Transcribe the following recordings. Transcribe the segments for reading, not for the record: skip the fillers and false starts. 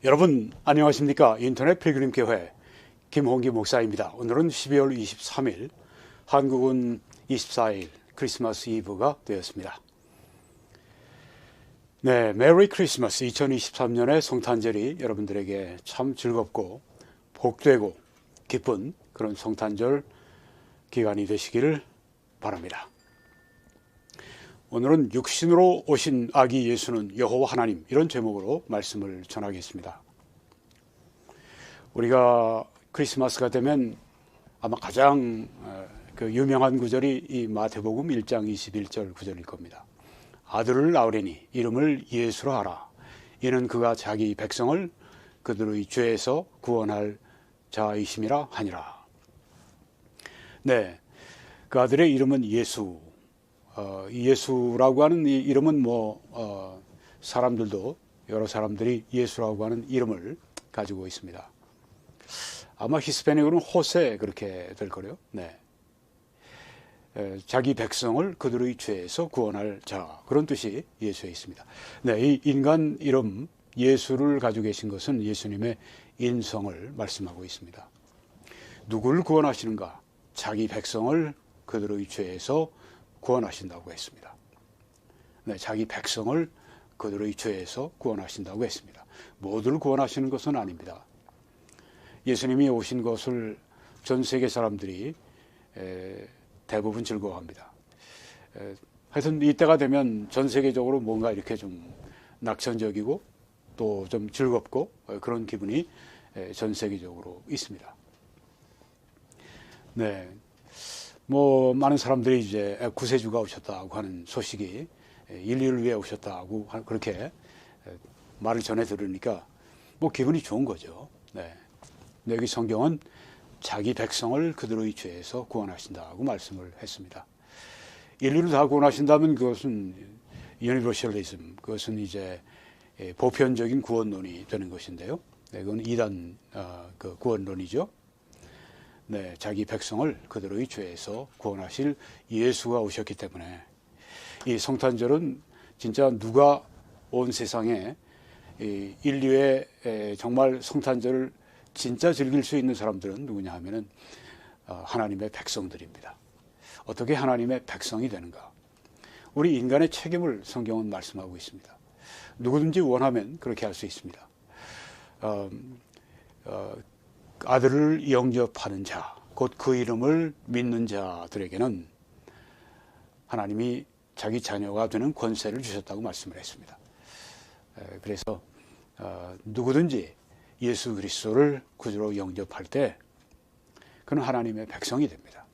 여러분 안녕하십니까? 인터넷 필그림 교회 김홍기 목사입니다. 오늘은 12월 23일, 한국은 24일 크리스마스 이브가 되었습니다. 네, 메리 크리스마스. 2023년의 성탄절이 여러분들에게 참 즐겁고 복되고 기쁜 그런 성탄절 기간이 되시기를 바랍니다. 오늘은 육신으로 오신 아기 예수는 여호와 하나님, 이런 제목으로 말씀을 전하겠습니다. 우리가 크리스마스가 되면 아마 가장 유명한 구절이 이 마태복음 1장 21절 구절일 겁니다. 아들을 낳으리니 이름을 예수로 하라. 이는 그가 자기 백성을 그들의 죄에서 구원할 자이심이라 하니라. 네, 그 아들의 이름은 예수. 예수라고 하는 이 이름은 사람들도, 여러 사람들이 예수라고 하는 이름을 가지고 있습니다. 아마 히스패닉으로는 호세, 그렇게 될 거래요. 네. 자기 백성을 그들의 죄에서 구원할 자, 그런 뜻이 예수에 있습니다. 네, 이 인간 이름 예수를 가지고 계신 것은 예수님의 인성을 말씀하고 있습니다. 누구를 구원하시는가? 자기 백성을 그들의 죄에서 구원하신다고 했습니다. 네, 자기 백성을 그들의 죄에서 구원하신다고 했습니다. 모두를 구원하시는 것은 아닙니다. 예수님이 오신 것을 전 세계 사람들이 대부분 즐거워합니다. 하여튼 이때가 되면 전 세계적으로 뭔가 이렇게 좀 낙천적이고 또 좀 즐겁고 그런 기분이 전 세계적으로 있습니다. 네. 많은 사람들이 이제 구세주가 오셨다고 하는 소식이, 인류를 위해 오셨다고 그렇게 말을 전해 들으니까 기분이 좋은 거죠. 네. 여기 성경은 자기 백성을 그들의 죄에서 구원하신다고 말씀을 했습니다. 인류를 다 구원하신다면 그것은 유니버셜리즘, 그것은 이제 보편적인 구원론이 되는 것인데요. 네, 그건 이단 구원론이죠. 네, 자기 백성을 그들의 죄에서 구원하실 예수가 오셨기 때문에 이 성탄절은 진짜 누가 온 세상에 인류의 정말 성탄절을 진짜 즐길 수 있는 사람들은 누구냐 하면은 하나님의 백성들입니다. 어떻게 하나님의 백성이 되는가? 우리 인간의 책임을 성경은 말씀하고 있습니다. 누구든지 원하면 그렇게 할 수 있습니다. 아들을 영접하는 자, 곧 그 이름을 믿는 자들에게는 하나님이 자기 자녀가 되는 권세를 주셨다고 말씀을 했습니다. 그래서 누구든지 예수 그리스도를 구주로 영접할 때 그는 하나님의 백성이 됩니다.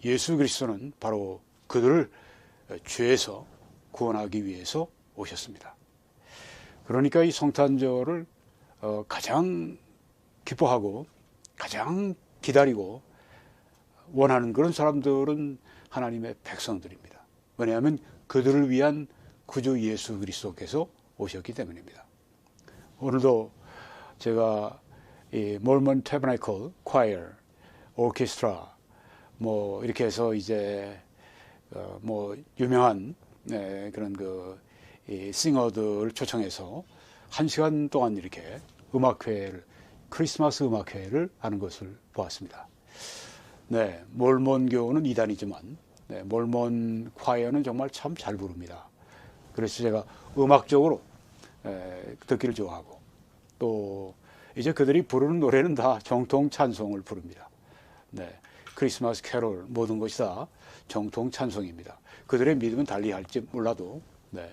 예수 그리스도는 바로 그들을 죄에서 구원하기 위해서 오셨습니다. 그러니까 이 성탄절을 가장 기뻐하고 가장 기다리고 원하는 그런 사람들은 하나님의 백성들입니다. 왜냐하면 그들을 위한 구주 예수 그리스도께서 오셨기 때문입니다. 오늘도 제가 이 몰몬 태버나클 콰이어 오케스트라 이렇게 해서 이제 유명한 그런 이 싱어들을 초청해서 1시간 동안 이렇게 크리스마스 음악회를 하는 것을 보았습니다. 네, 몰몬 교는 이단이지만 몰몬 콰이어는 정말 참 잘 부릅니다. 그래서 제가 음악적으로 듣기를 좋아하고, 또 이제 그들이 부르는 노래는 다 정통 찬송을 부릅니다. 네, 크리스마스 캐롤, 모든 것이 다 정통 찬송입니다. 그들의 믿음은 달리 할지 몰라도, 네,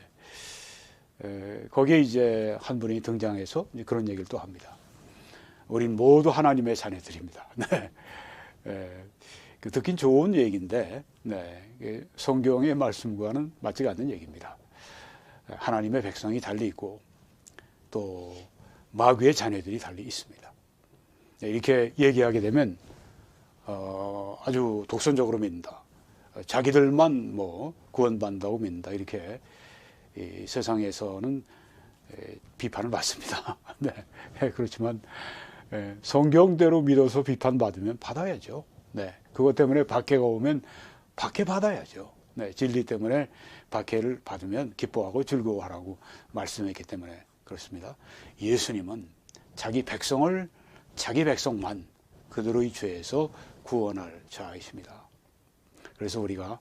거기에 이제 한 분이 등장해서 그런 얘기를 또 합니다. 우린 모두 하나님의 자녀들입니다. 네. 듣긴 좋은 얘기인데, 네, 성경의 말씀과는 맞지 않는 얘기입니다. 하나님의 백성이 달리 있고 또 마귀의 자녀들이 달리 있습니다. 네, 이렇게 얘기하게 되면 아주 독선적으로 믿는다. 자기들만 구원받는다고 믿는다. 이렇게 이 세상에서는 비판을 받습니다. 네. 그렇지만 성경대로 믿어서 비판받으면 받아야죠. 네. 그것 때문에 박해가 오면 박해 받아야죠. 네. 진리 때문에 박해를 받으면 기뻐하고 즐거워하라고 말씀했기 때문에 그렇습니다. 예수님은 자기 백성을 자기 백성만 그들의 죄에서 구원할 자이십니다. 그래서 우리가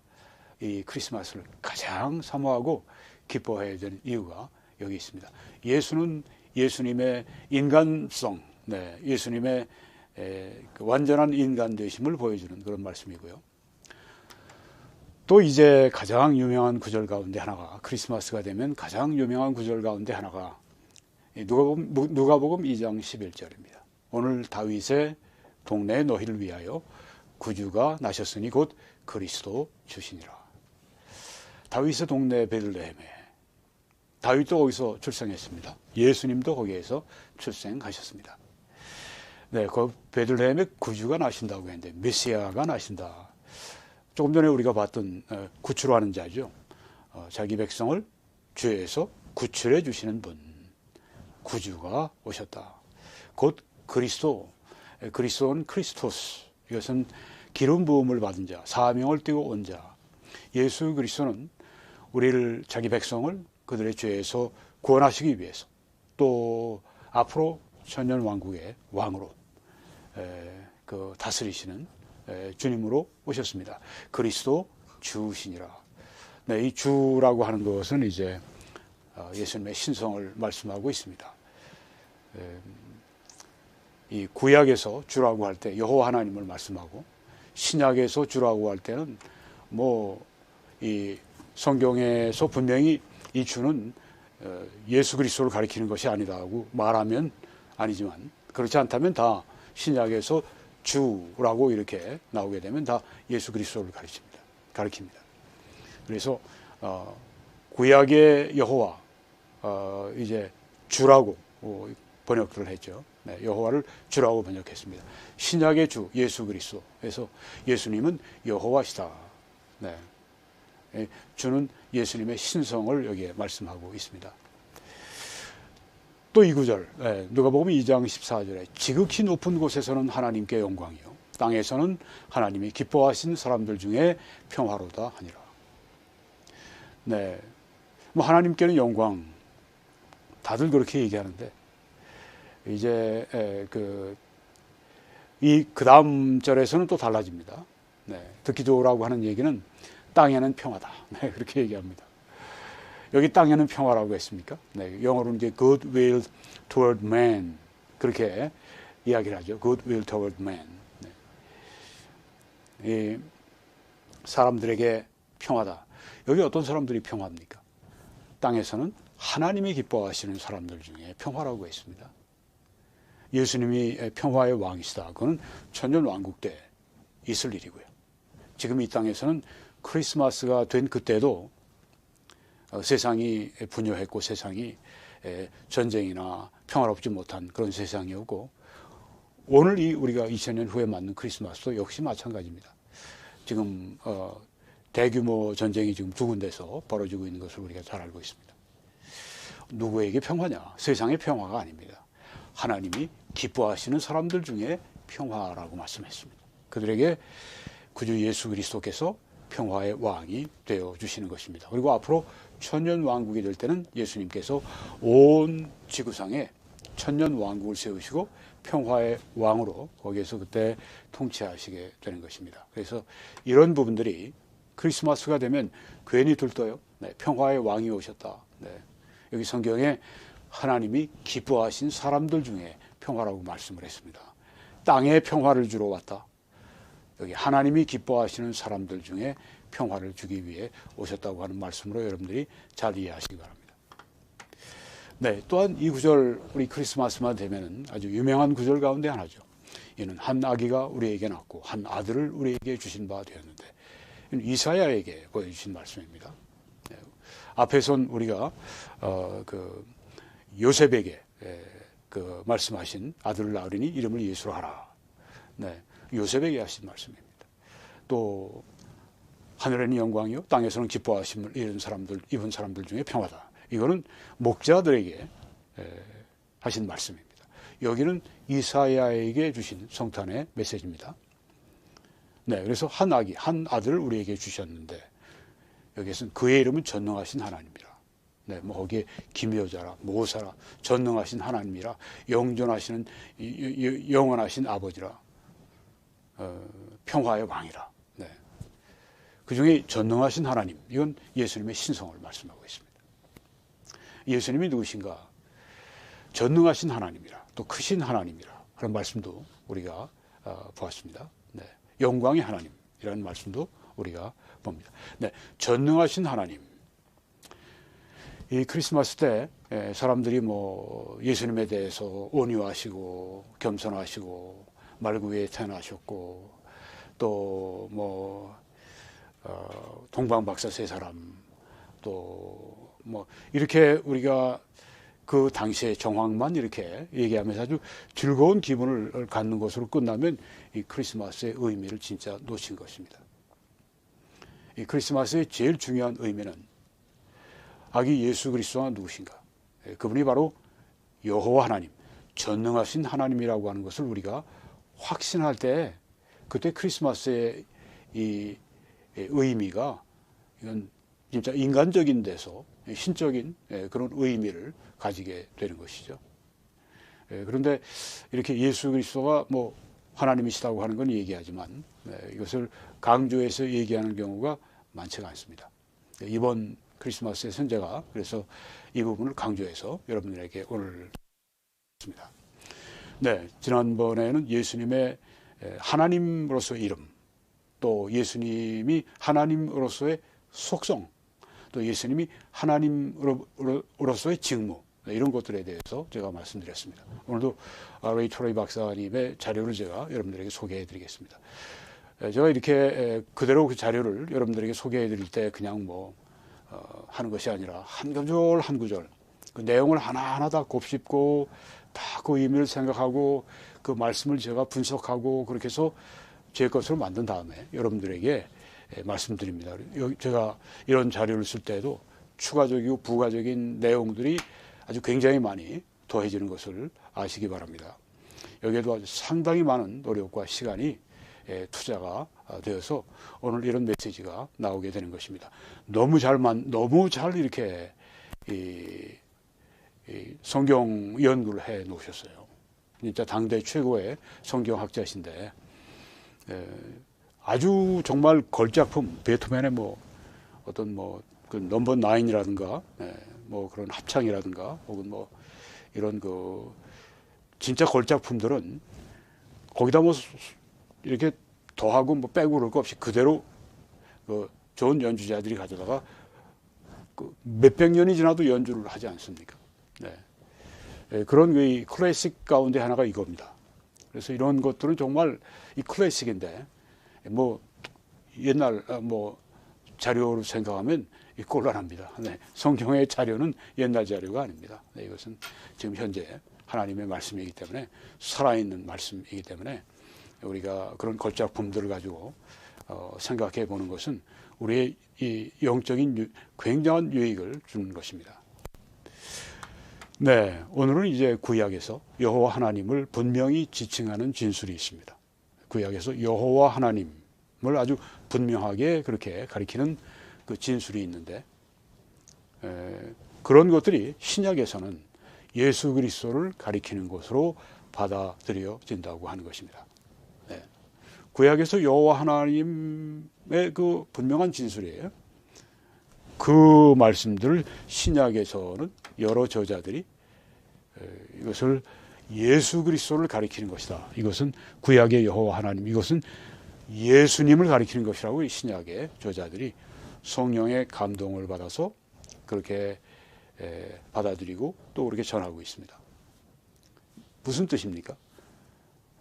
이 크리스마스를 가장 사모하고 기뻐해야 되는 이유가 여기 있습니다. 예수는 예수님의 인간성, 네, 예수님의 그 완전한 인간 되심을 보여주는 그런 말씀이고요. 또 이제 가장 유명한 구절 가운데 하나가 크리스마스가 되면 가장 유명한 구절 가운데 하나가 누가복음 2장 11절입니다. 오늘 다윗의 동네 너희를 위하여 구주가 나셨으니 곧 그리스도 주시니라. 다윗의 동네 베들레헴에 다윗도 거기서 출생했습니다. 예수님도 거기에서 출생하셨습니다. 네, 그 베들레헴에 구주가 나신다고 했는데 메시아가 나신다. 조금 전에 우리가 봤던 구출하는 자죠. 자기 백성을 죄에서 구출해 주시는 분, 구주가 오셨다. 곧 그리스도, 그리스도는 크리스토스, 이것은 기름 부음을 받은 자, 사명을 띠고 온 자. 예수 그리스도는 우리를 자기 백성을 그들의 죄에서 구원하시기 위해서 또 앞으로 천년 왕국의 왕으로 그 다스리시는 주님으로 오셨습니다. 그리스도 주시니라. 네, 이 주라고 하는 것은 이제 예수님의 신성을 말씀하고 있습니다. 이 구약에서 주라고 할 때 여호와 하나님을 말씀하고 신약에서 주라고 할 때는 뭐 이 성경에서 분명히 이 주는 예수 그리스도를 가리키는 것이 아니다고 말하면 아니지만 그렇지 않다면 다 신약에서 주라고 이렇게 나오게 되면 다 예수 그리스도를 가리킵니다. 그래서 구약의 여호와 이제 주라고 번역을 했죠. 네, 여호와를 주라고 번역했습니다. 신약의 주 예수 그리스도. 그래서 예수님은 여호와시다. 네. 주는 예수님의 신성을 여기에 말씀하고 있습니다. 또 이 구절 누가복음 2장 14절에 지극히 높은 곳에서는 하나님께 영광이요 땅에서는 하나님이 기뻐하신 사람들 중에 평화로다 하니라. 네, 뭐 하나님께는 영광 다들 그렇게 얘기하는데 이제 그 다음 절에서는 또 달라집니다. 네, 듣기 좋으라고 하는 얘기는 땅에는 평화다. 네, 그렇게 얘기합니다. 여기 땅에는 평화라고 했습니까? 네, 영어로는 이제 good will toward man 그렇게 이야기를 하죠. good will toward man. 네. 이 사람들에게 평화다. 여기 어떤 사람들이 평화입니까? 땅에서는 하나님이 기뻐하시는 사람들 중에 평화라고 했습니다. 예수님이 평화의 왕이시다. 그건 천년 왕국 때 있을 일이고요. 지금 이 땅에서는 크리스마스가 된 그때도 세상이 분요했고 세상이 전쟁이나 평화롭지 못한 그런 세상이었고 오늘 우리가 2000년 후에 맞는 크리스마스도 역시 마찬가지입니다. 지금 대규모 전쟁이 지금 두 군데서 벌어지고 있는 것을 우리가 잘 알고 있습니다. 누구에게 평화냐? 세상의 평화가 아닙니다. 하나님이 기뻐하시는 사람들 중에 평화라고 말씀했습니다. 그들에게 구주 예수 그리스도께서 평화의 왕이 되어주시는 것입니다. 그리고 앞으로 천년 왕국이 될 때는 예수님께서 온 지구상에 천년 왕국을 세우시고 평화의 왕으로 거기에서 그때 통치하시게 되는 것입니다. 그래서 이런 부분들이 크리스마스가 되면 괜히 들떠요. 네, 평화의 왕이 오셨다. 네, 여기 성경에 하나님이 기뻐하신 사람들 중에 평화라고 말씀을 했습니다. 땅에 평화를 주러 왔다. 여기 하나님이 기뻐하시는 사람들 중에 평화를 주기 위해 오셨다고 하는 말씀으로 여러분들이 잘 이해하시기 바랍니다. 네, 또한 이 구절 우리 크리스마스만 되면은 아주 유명한 구절 가운데 하나죠. 이는 한 아기가 우리에게 낳고 한 아들을 우리에게 주신 바 되었는데 이사야에게 보여주신 말씀입니다. 네, 앞에선 우리가 그 요셉에게 그 말씀하신 아들을 낳으리니 이름을 예수로 하라. 네, 요셉에게 하신 말씀입니다. 또 하늘에는 영광이요 땅에서는 기뻐하심을 입은 사람들 중에 평화다. 이거는 목자들에게 하신 말씀입니다. 여기는 이사야에게 주신 성탄의 메시지입니다. 네, 그래서 한 아들을 우리에게 주셨는데 여기에서는 그의 이름은 전능하신 하나님이라. 네, 뭐 거기에 기묘자라, 모사라, 전능하신 하나님이라, 영존하시는 영원하신 아버지라, 평화의 왕이라. 네, 그 중에 전능하신 하나님, 이건 예수님의 신성을 말씀하고 있습니다. 예수님이 누구신가? 전능하신 하나님이라, 또 크신 하나님이라 그런 말씀도 우리가 보았습니다. 네, 영광의 하나님이라는 말씀도 우리가 봅니다. 네, 전능하신 하나님. 이 크리스마스 때 사람들이 뭐 예수님에 대해서 온유하시고 겸손하시고 말구에 태어나셨고 또 뭐 동방박사 세 사람 또 뭐 이렇게 우리가 그 당시의 정황만 이렇게 얘기하면서 아주 즐거운 기분을 갖는 것으로 끝나면 이 크리스마스의 의미를 진짜 놓친 것입니다. 이 크리스마스의 제일 중요한 의미는 아기 예수 그리스도가 누구신가? 그분이 바로 여호와 하나님, 전능하신 하나님이라고 하는 것을 우리가 확신할 때 그때 크리스마스의 이 의미가 이건 진짜 인간적인 데서 신적인 그런 의미를 가지게 되는 것이죠. 그런데 이렇게 예수 그리스도가 뭐 하나님이시다고 하는 건 얘기하지만 이것을 강조해서 얘기하는 경우가 많지가 않습니다. 이번 크리스마스에서는 제가 그래서 이 부분을 강조해서 여러분들에게 오늘 했습니다. 네, 지난번에는 예수님의 하나님으로서의 이름, 또 예수님이 하나님으로서의 속성, 또 예수님이 하나님으로서의 직무, 이런 것들에 대해서 제가 말씀드렸습니다. 오늘도 레이 토레이 박사님의 자료를 제가 여러분들에게 소개해 드리겠습니다. 제가 이렇게 그대로 그 자료를 여러분들에게 소개해 드릴 때 그냥 뭐 하는 것이 아니라 한 구절 한 구절 그 내용을 하나하나 다 곱씹고 다 그 의미를 생각하고 그 말씀을 제가 분석하고 그렇게 해서 제 것으로 만든 다음에 여러분들에게 말씀드립니다. 제가 이런 자료를 쓸 때도 추가적이고 부가적인 내용들이 아주 굉장히 많이 더해지는 것을 아시기 바랍니다. 여기에도 아주 상당히 많은 노력과 시간이 투자가 되어서 오늘 이런 메시지가 나오게 되는 것입니다. 너무 잘 이렇게 성경 연구를 해 놓으셨어요. 진짜 당대 최고의 성경학자신데 아주 정말 걸작품, 베토벤의 뭐 어떤 뭐 그 넘버 9이라든가 뭐 그런 합창이라든가 혹은 뭐 이런 그 진짜 걸작품들은 거기다 뭐 이렇게 더하고 뭐 빼고 그럴 거 없이 그대로 그 좋은 연주자들이 가져다가 그 몇백 년이 지나도 연주를 하지 않습니까? 네. 그런 그 클래식 가운데 하나가 이겁니다. 그래서 이런 것들은 정말 이 클래식인데 뭐 옛날 뭐 자료로 생각하면 곤란합니다. 네. 성경의 자료는 옛날 자료가 아닙니다. 네. 이것은 지금 현재 하나님의 말씀이기 때문에 살아있는 말씀이기 때문에 우리가 그런 걸작품들을 가지고 생각해 보는 것은 우리의 이 영적인 굉장한 유익을 주는 것입니다. 네, 오늘은 이제 구약에서 여호와 하나님을 분명히 지칭하는 진술이 있습니다. 구약에서 여호와 하나님을 아주 분명하게 그렇게 가리키는 그 진술이 있는데 그런 것들이 신약에서는 예수 그리스도를 가리키는 것으로 받아들여진다고 하는 것입니다. 네. 구약에서 여호와 하나님의 그 분명한 진술이에요. 그 말씀들을 신약에서는 여러 저자들이 이것을 예수 그리스도를 가리키는 것이다. 이것은 구약의 여호와 하나님, 이것은 예수님을 가리키는 것이라고 신약의 저자들이 성령의 감동을 받아서 그렇게 받아들이고 또 그렇게 전하고 있습니다. 무슨 뜻입니까?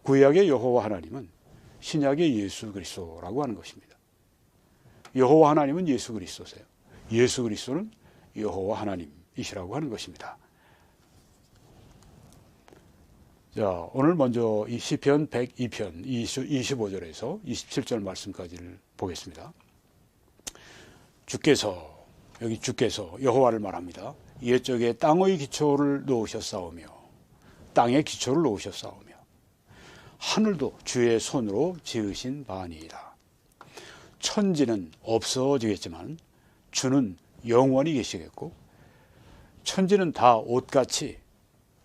구약의 여호와 하나님은 신약의 예수 그리스도라고 하는 것입니다. 여호와 하나님은 예수 그리스도세요. 예수 그리스도는 여호와 하나님이시라고 하는 것입니다. 자, 오늘 먼저 이 시편 102편 25절에서 27절 말씀까지를 보겠습니다. 주께서, 여기 주께서 여호와를 말합니다. 옛적에 땅의 기초를 놓으셨사오며 땅의 기초를 놓으셨사오며 하늘도 주의 손으로 지으신 바니이다. 천지는 없어지겠지만 주는 영원히 계시겠고, 천지는 다 옷같이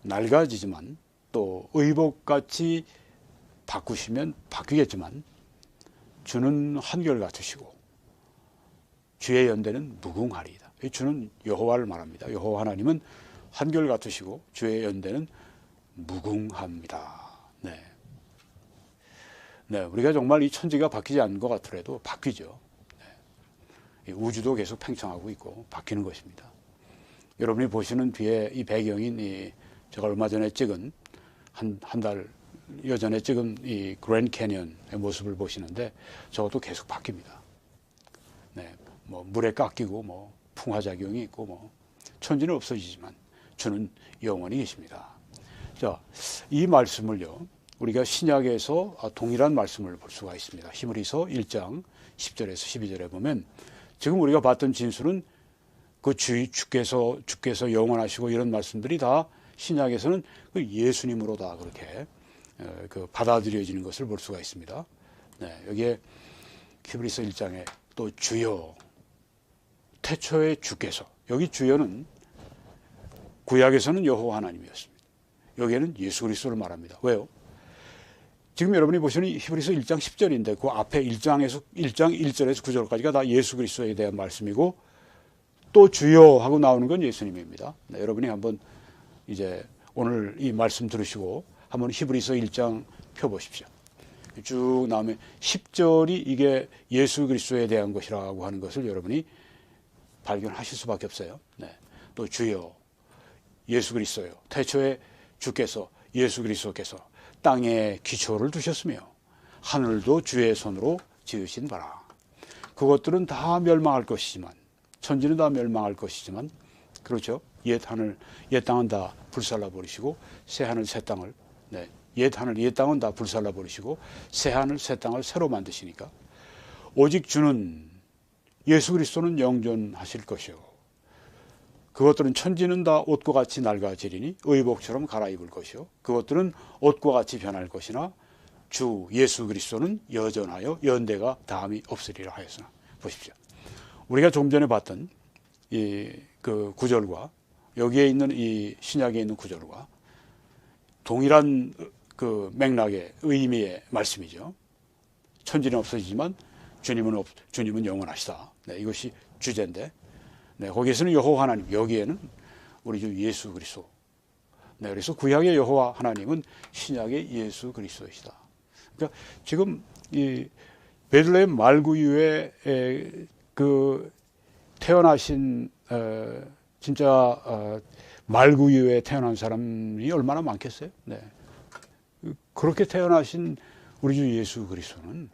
낡아지지만 또 의복같이 바꾸시면 바뀌겠지만 주는 한결같으시고 주의 연대는 무궁하리이다. 주는 여호와를 말합니다. 여호와 하나님은 한결같으시고 주의 연대는 무궁합니다. 네. 네, 우리가 정말 이 천지가 바뀌지 않는 것 같더라도 바뀌죠. 네. 우주도 계속 팽창하고 있고 바뀌는 것입니다. 여러분이 보시는 뒤에 이 배경인 제가 얼마 전에 찍은 한 달 여전에 찍은 이 그랜드 캐니언의 모습을 보시는데 저것도 계속 바뀝니다. 네, 뭐 물에 깎이고 뭐 풍화작용이 있고 뭐 천지는 없어지지만 주는 영원히 계십니다. 자, 이 말씀을요 우리가 신약에서 동일한 말씀을 볼 수가 있습니다. 히브리서 1장 10절에서 12절에 보면 지금 우리가 봤던 진술은 그 주께서 영원하시고 이런 말씀들이 다 신약에서는 그 예수님으로 다 그렇게 그 받아들여지는 것을 볼 수가 있습니다. 네, 여기에 히브리서 1장에 또 주여, 태초의 주께서, 여기 주여는 구약에서는 여호와 하나님이었습니다. 여기에는 예수 그리스도를 말합니다. 왜요? 지금 여러분이 보시는 히브리서 1장 10절인데 그 앞에 1장 1절에서 9절까지가 다 예수 그리스도에 대한 말씀이고 또 주여 하고 나오는 건 예수님입니다. 네, 여러분이 한번 이제 오늘 이 말씀 들으시고 한번 히브리서 1장 펴보십시오. 쭉 나오면 10절이 이게 예수 그리스도에 대한 것이라고 하는 것을 여러분이 발견하실 수밖에 없어요. 네. 또 주여, 예수 그리스도요. 태초에 주께서, 예수 그리스도께서 땅에 기초를 두셨으며 하늘도 주의 손으로 지으신 바라. 그것들은 다 멸망할 것이지만, 천지는 다 멸망할 것이지만, 그렇죠. 옛 땅은 다 불살라 버리시고 새 하늘 새 땅을, 네, 옛 땅은 다 불살라 버리시고 새 하늘 새 땅을 새로 만드시니까 오직 주는 예수 그리스도는 영존하실 것이요 그것들은 천지는 다 옷과 같이 낡아지리니 의복처럼 갈아입을 것이요 그것들은 옷과 같이 변할 것이나 주 예수 그리스도는 여전하여 연대가 다함이 없으리라 하였으나. 보십시오. 우리가 좀 전에 봤던 그 구절과 여기에 있는 이 신약에 있는 구절과 동일한 그 맥락의 의미의 말씀이죠. 천지는 없어지지만 주님은 영원하시다. 네, 이것이 주제인데, 네, 거기에서는 여호와 하나님, 여기에는 우리 주 예수 그리스도. 네, 그래서 구약의 여호와 하나님은 신약의 예수 그리스도이시다. 그러니까 지금 이 베들레헴 말구유에 그 태어나신 진짜 말구유에 태어난 사람이 얼마나 많겠어요? 네. 그렇게 태어나신 우리 주 예수 그리스도는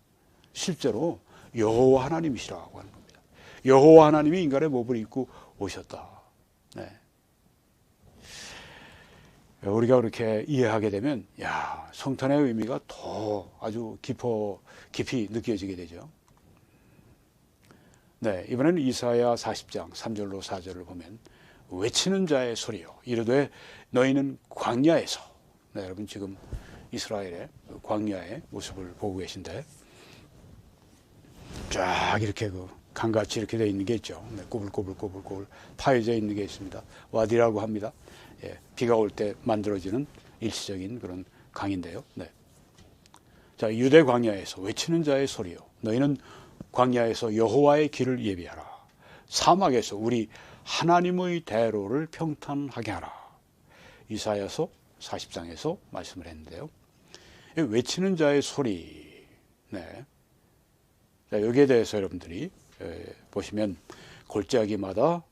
실제로 여호와 하나님이시라고 하는 겁니다. 여호와 하나님이 인간의 몸을 입고 오셨다. 네. 우리가 그렇게 이해하게 되면 성탄의 의미가 더 아주 깊이 느껴지게 되죠. 네, 이번에는 이사야 40장 3절로 4절을 보면 외치는 자의 소리요 이르되 너희는 광야에서, 네, 여러분 지금 이스라엘의 광야의 모습을 보고 계신데 쫙 이렇게 그 강같이 이렇게 되어 있는 게 있죠. 네, 꼬불꼬불 파여져 있는 게 있습니다. 와디라고 합니다. 예, 비가 올 때 만들어지는 일시적인 그런 강인데요. 네. 자, 유대 광야에서 외치는 자의 소리요 너희는 광야에서 여호와의 길을 예비하라. 사막에서 우리 하나님의 대로를 평탄하게 하라. 이사야서 40장에서 말씀을 했는데요. 외치는 자의 소리. 네. 자, 여기에 대해서 여러분들이 보시면 골짜기마다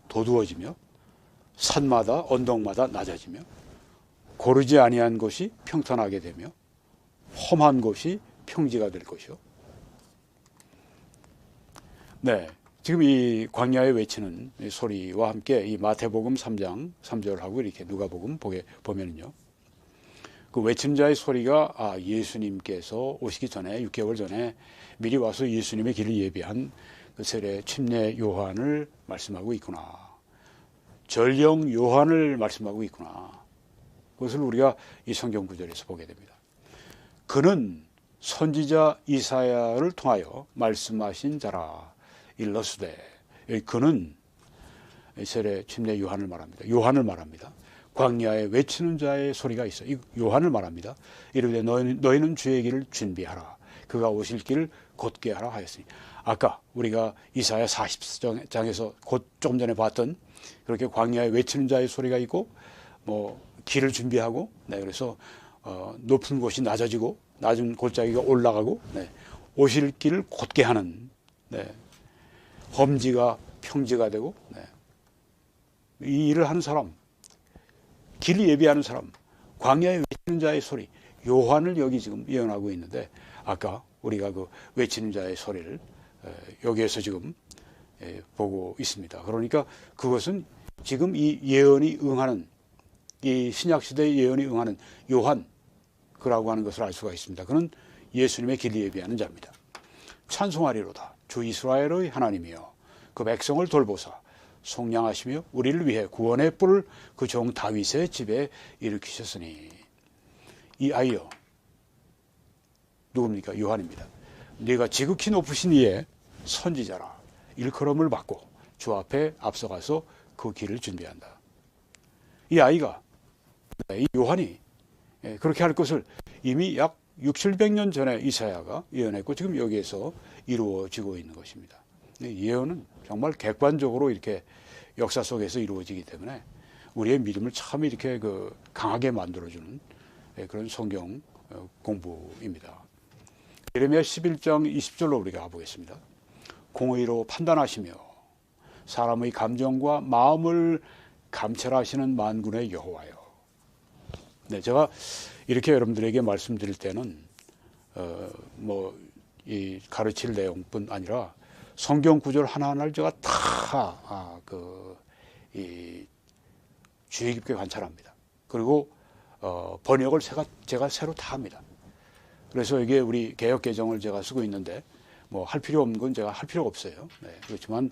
도두어지며 산마다 언덕마다 낮아지며 고르지 아니한 곳이 평탄하게 되며 험한 곳이 평지가 될 것이요. 네, 지금 이 광야에 외치는 소리와 함께 이 마태복음 3장 3절하고 이렇게 누가복음 보면은요, 그 외치는 자의 소리가 예수님께서 오시기 전에 6개월 전에 미리 와서 예수님의 길을 예비한 그 세례 침례 요한을 말씀하고 있구나. 전령 요한을 말씀하고 있구나. 그것을 우리가 이 성경 구절에서 보게 됩니다. 그는 선지자 이사야를 통하여 말씀하신 자라. 일러스되, 그는 세례 침례 요한을 말합니다. 요한을 말합니다. 광야에 외치는 자의 소리가 있어. 이 요한을 말합니다. 이르되 너희는 주의 길을 준비하라. 그가 오실 길을 곧게 하라 하였으니. 아까 우리가 이사야 40장에서 곧 조금 전에 봤던 그렇게 광야에 외치는 자의 소리가 있고 뭐 길을 준비하고 그래서 높은 곳이 낮아지고 낮은 골짜기가 올라가고 오실 길을 곧게 하는 험지가 평지가 되고 이 일을 하는 사람, 길 예비하는 사람, 광야에 외치는 자의 소리, 요한을 여기 지금 예언하고 있는데 아까 우리가 그 외치는 자의 소리를 여기에서 지금 보고 있습니다. 그러니까 그것은 지금 이 예언이 응하는 이 신약시대의 예언이 응하는 요한 그라고 하는 것을 알 수가 있습니다. 그는 예수님의 길 예비하는 자입니다. 찬송하리로다. 주 이스라엘의 하나님이여 그 백성을 돌보사 속량하시며 우리를 위해 구원의 뿔을 그 종 다윗의 집에 일으키셨으니. 이 아이여 누굽니까? 요한입니다. 네가 지극히 높으신 이의 선지자라. 일컬음을 받고 주 앞에 앞서가서 그 길을 준비한다. 이 아이가 이 요한이 그렇게 할 것을 이미 약 600~700년 전에 이사야가 예언했고 지금 여기에서 이루어지고 있는 것입니다. 예언은 정말 객관적으로 이렇게 역사 속에서 이루어지기 때문에 우리의 믿음을 참 이렇게 강하게 만들어주는 그런 성경 공부입니다. 예레미야 11장 20절로 우리가 가보겠습니다. 공의로 판단하시며 사람의 감정과 마음을 감찰하시는 만군의 여호와여. 제가 이렇게 여러분들에게 말씀드릴 때는 이 가르칠 내용뿐 아니라 성경 구절 하나하나를 제가 다 주의 깊게 관찰합니다. 그리고 번역을 제가 새로 다 합니다. 그래서 이게 우리 개역 개정을 제가 쓰고 있는데 할 필요 없는 건 제가 할 필요가 없어요. 그렇지만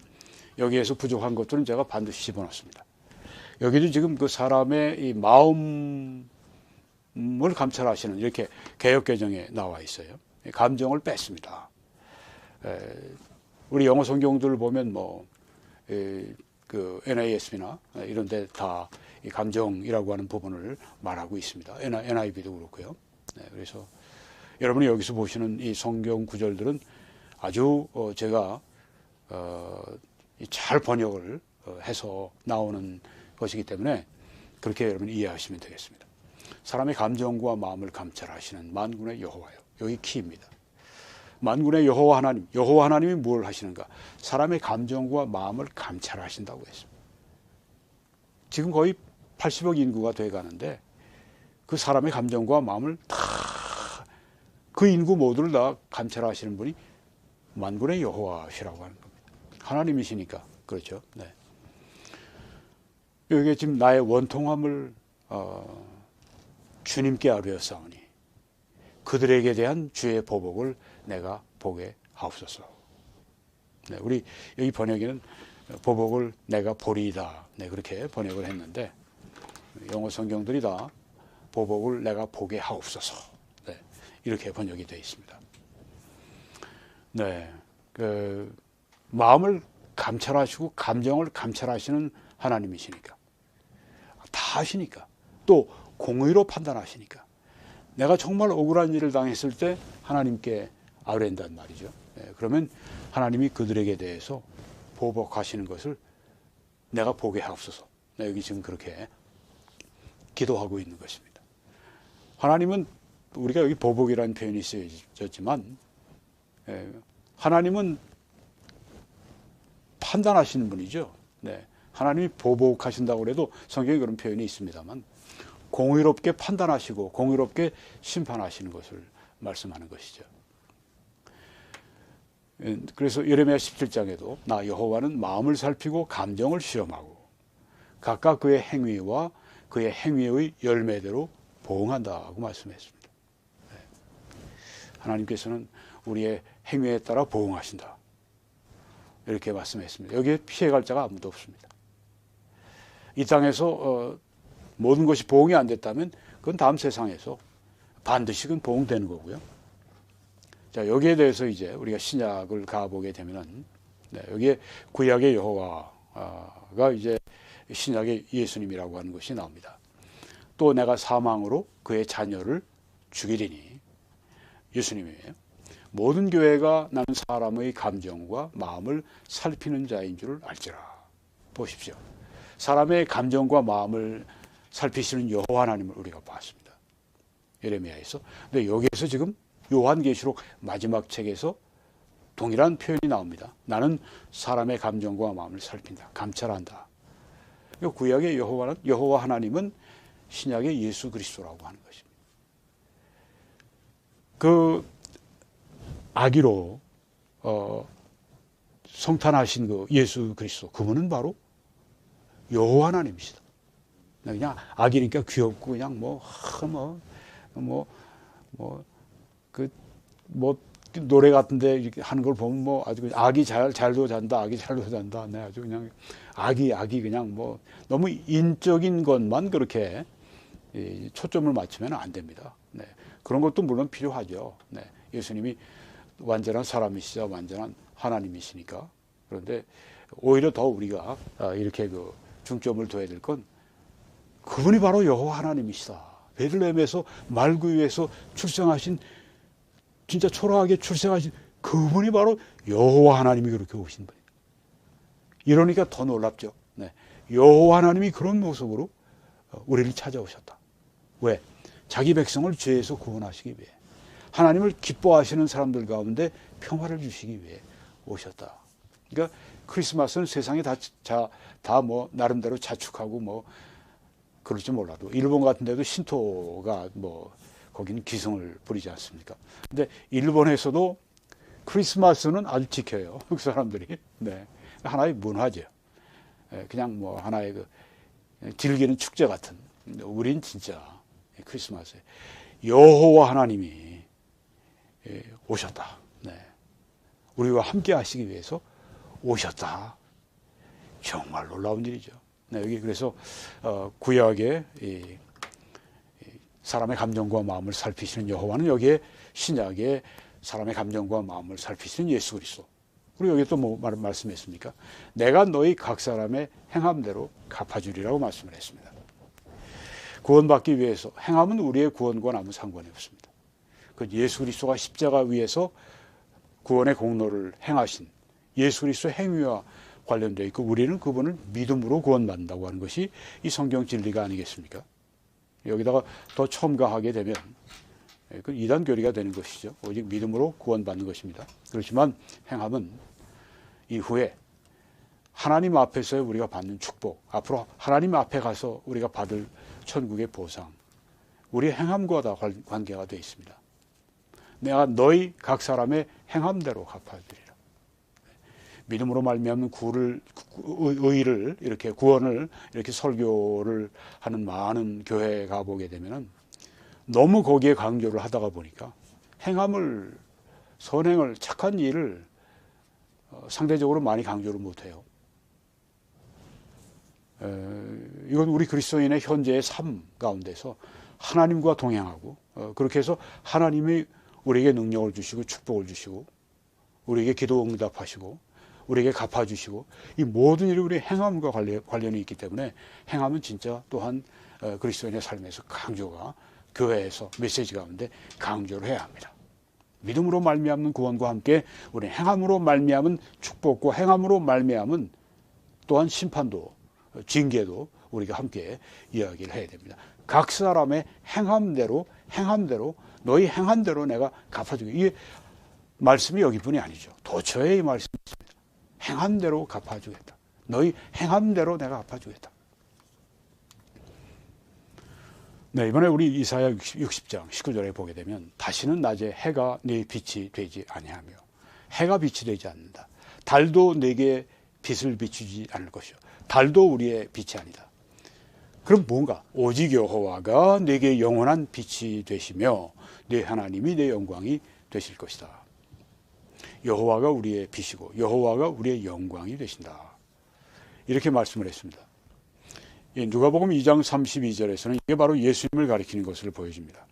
여기에서 부족한 것들은 제가 반드시 집어넣습니다. 여기도 지금 그 사람의 이 마음을 감찰하시는 이렇게 개역 개정에 나와 있어요. 감정을 뺐습니다. 우리 영어 성경들을 보면 그 NASB나 이런 데 다 이 감정이라고 하는 부분을 말하고 있습니다. NIV도 그렇고요. 그래서 여러분이 여기서 보시는 이 성경 구절들은 아주 제가 잘 번역을 해서 나오는 것이기 때문에 그렇게 여러분이 이해하시면 되겠습니다. 사람의 감정과 마음을 감찰하시는 만군의 여호와요. 여기 키입니다. 만군의 여호와 하나님, 여호와 하나님이 뭘 하시는가? 사람의 감정과 마음을 감찰하신다고 했습니다. 지금 거의 80억 인구가 돼가는데 그 사람의 감정과 마음을 다 그 인구 모두를 다 감찰하시는 분이 만군의 여호와시라고 하는 겁니다. 하나님이시니까 그렇죠. 여기 지금 나의 원통함을 주님께 아뢰었사오니 그들에게 대한 주의 보복을 내가 보게 하옵소서. 우리 여기 번역에는 보복을 내가 보리이다. 그렇게 번역을 했는데 영어 성경들이 다 보복을 내가 보게 하옵소서. 이렇게 번역이 되어 있습니다. 마음을 감찰하시고 감정을 감찰하시는 하나님이시니까 다 아시니까 또 공의로 판단하시니까 내가 정말 억울한 일을 당했을 때 하나님께 아뢰는단 말이죠. 그러면 하나님이 그들에게 대해서 보복하시는 것을 내가 보게 하옵소서. 여기 지금 그렇게 기도하고 있는 것입니다. 하나님은 우리가 여기 보복이라는 표현이 쓰여졌지만 하나님은 판단하시는 분이죠. 하나님이 보복하신다고 해도 성경에 그런 표현이 있습니다만 공의롭게 판단하시고 공의롭게 심판하시는 것을 말씀하는 것이죠. 그래서 예레미야 17장에도 나 여호와는 마음을 살피고 감정을 시험하고 각각 그의 행위와 그의 행위의 열매대로 보응한다고 말씀했습니다. 하나님께서는 우리의 행위에 따라 보응하신다. 이렇게 말씀했습니다. 여기에 피해갈 자가 아무도 없습니다. 이 땅에서 모든 것이 보응이 안 됐다면 그건 다음 세상에서 반드시 그건 보응되는 거고요. 자, 여기에 대해서 이제 우리가 신약을 가보게 되면은, 네, 여기에 구약의 여호와가 이제 신약의 예수님이라고 하는 것이 나옵니다. 또 내가 사망으로 그의 자녀를 죽이리니, 예수님이에요. 모든 교회가 나는 사람의 감정과 마음을 살피는 자인 줄 알지라. 보십시오. 사람의 감정과 마음을 살피시는 여호와 하나님을 우리가 봤습니다. 예레미야에서. 근데 여기에서 지금 요한계시록 마지막 책에서 동일한 표현이 나옵니다. 나는 사람의 감정과 마음을 살핀다. 감찰한다. 구약의 여호와 하나님은 신약의 예수 그리스도라고 하는 것입니다. 그 아기로 성탄하신 그 예수 그리스도, 그분은 바로 여호와 하나님이시다. 그냥 아기니까 귀엽고 그냥 노래 같은데 이렇게 하는 걸 보면 뭐 아주 아기 잘도 잔다, 아기 잘도 잔다. 네, 아주 그냥 아기 그냥 뭐 너무 인적인 것만 그렇게 초점을 맞추면 안 됩니다. 네, 그런 것도 물론 필요하죠. 네, 예수님이 완전한 사람이시자 완전한 하나님이시니까. 그런데 오히려 더 우리가 이렇게 그 중점을 둬야 될 건 그분이 바로 여호와 하나님이시다. 베들레헴에서 말구유에서 출생하신, 진짜 초라하게 출생하신 그분이 바로 여호와 하나님이 그렇게 오신 분이에요. 이러니까 더 놀랍죠. 네. 여호와 하나님이 그런 모습으로 우리를 찾아오셨다. 왜? 자기 백성을 죄에서 구원하시기 위해, 하나님을 기뻐하시는 사람들 가운데 평화를 주시기 위해 오셨다. 그러니까 크리스마스는 세상에 다 뭐 나름대로 자축하고 뭐 그럴지 몰라도 일본 같은 데도 신토가 뭐 거기는 기승을 부리지 않습니까? 근데 일본에서도 크리스마스는 아주 지켜요. 그 사람들이. 네. 하나의 문화죠. 그냥 뭐 하나의 그 즐기는 축제 같은. 우린 진짜 크리스마스에 여호와 하나님이 오셨다. 네. 우리와 함께 하시기 위해서 오셨다. 정말 놀라운 일이죠. 네, 여기 그래서 구약의 사람의 감정과 마음을 살피시는 여호와는 여기에 신약의 사람의 감정과 마음을 살피시는 예수 그리스도. 그리고 여기 또 뭐 말씀했습니까? 내가 너희 각 사람의 행함대로 갚아주리라고 말씀을 했습니다. 구원받기 위해서 행함은 우리의 구원과는 아무 상관이 없습니다. 그 예수 그리스도가 십자가 위에서 구원의 공로를 행하신 예수 그리스도의 행위와 관련되어 있고, 우리는 그분을 믿음으로 구원받는다고 하는 것이 이 성경 진리가 아니겠습니까? 여기다가 더 첨가하게 되면 그 이단 교리가 되는 것이죠. 오직 믿음으로 구원받는 것입니다. 그렇지만 행함은 이후에 하나님 앞에서 우리가 받는 축복, 앞으로 하나님 앞에 가서 우리가 받을 천국의 보상, 우리의 행함과 다 관계가 되어 있습니다. 내가 너희 각 사람의 행함대로 갚아주리라. 믿음으로 말미암는 의를 이렇게 구원을 이렇게 설교를 하는 많은 교회에 가보게 되면은 너무 거기에 강조를 하다가 보니까 행함을, 선행을, 착한 일을 상대적으로 많이 강조를 못해요. 이건 우리 그리스도인의 현재의 삶 가운데서 하나님과 동행하고, 그렇게 해서 하나님이 우리에게 능력을 주시고 축복을 주시고 우리에게 기도 응답하시고 우리에게 갚아주시고, 이 모든 일이 우리의 행함과 관련이 있기 때문에 행함은 진짜 또한 그리스도인의 삶에서 강조가, 교회에서 메시지 가운데 강조를 해야 합니다. 믿음으로 말미암는 구원과 함께 우리 행함으로 말미암은 축복과 행함으로 말미암은 또한 심판도, 징계도 우리가 함께 이야기를 해야 됩니다. 각 사람의 행함대로 너희 행한 대로 내가 갚아주게. 이게 말씀이 여기뿐이 아니죠. 도처에 이 말씀이 있습니다. 행한 대로 갚아주겠다. 너희 행한 대로 내가 갚아주겠다. 네, 이번에 우리 이사야 60장 19절에 보게 되면 다시는 낮에 해가 네 빛이 되지 아니하며 해가 빛이 되지 않는다. 달도 내게 빛을 비추지 않을 것이요. 달도 우리의 빛이 아니다. 그럼 뭔가? 오직 여호와가 내게 영원한 빛이 되시며 내 하나님이 내 영광이 되실 것이다. 여호와가 우리의 빛이고 여호와가 우리의 영광이 되신다. 이렇게 말씀을 했습니다. 누가복음 2장 32절에서는 이게 바로 예수님을 가리키는 것을 보여줍니다.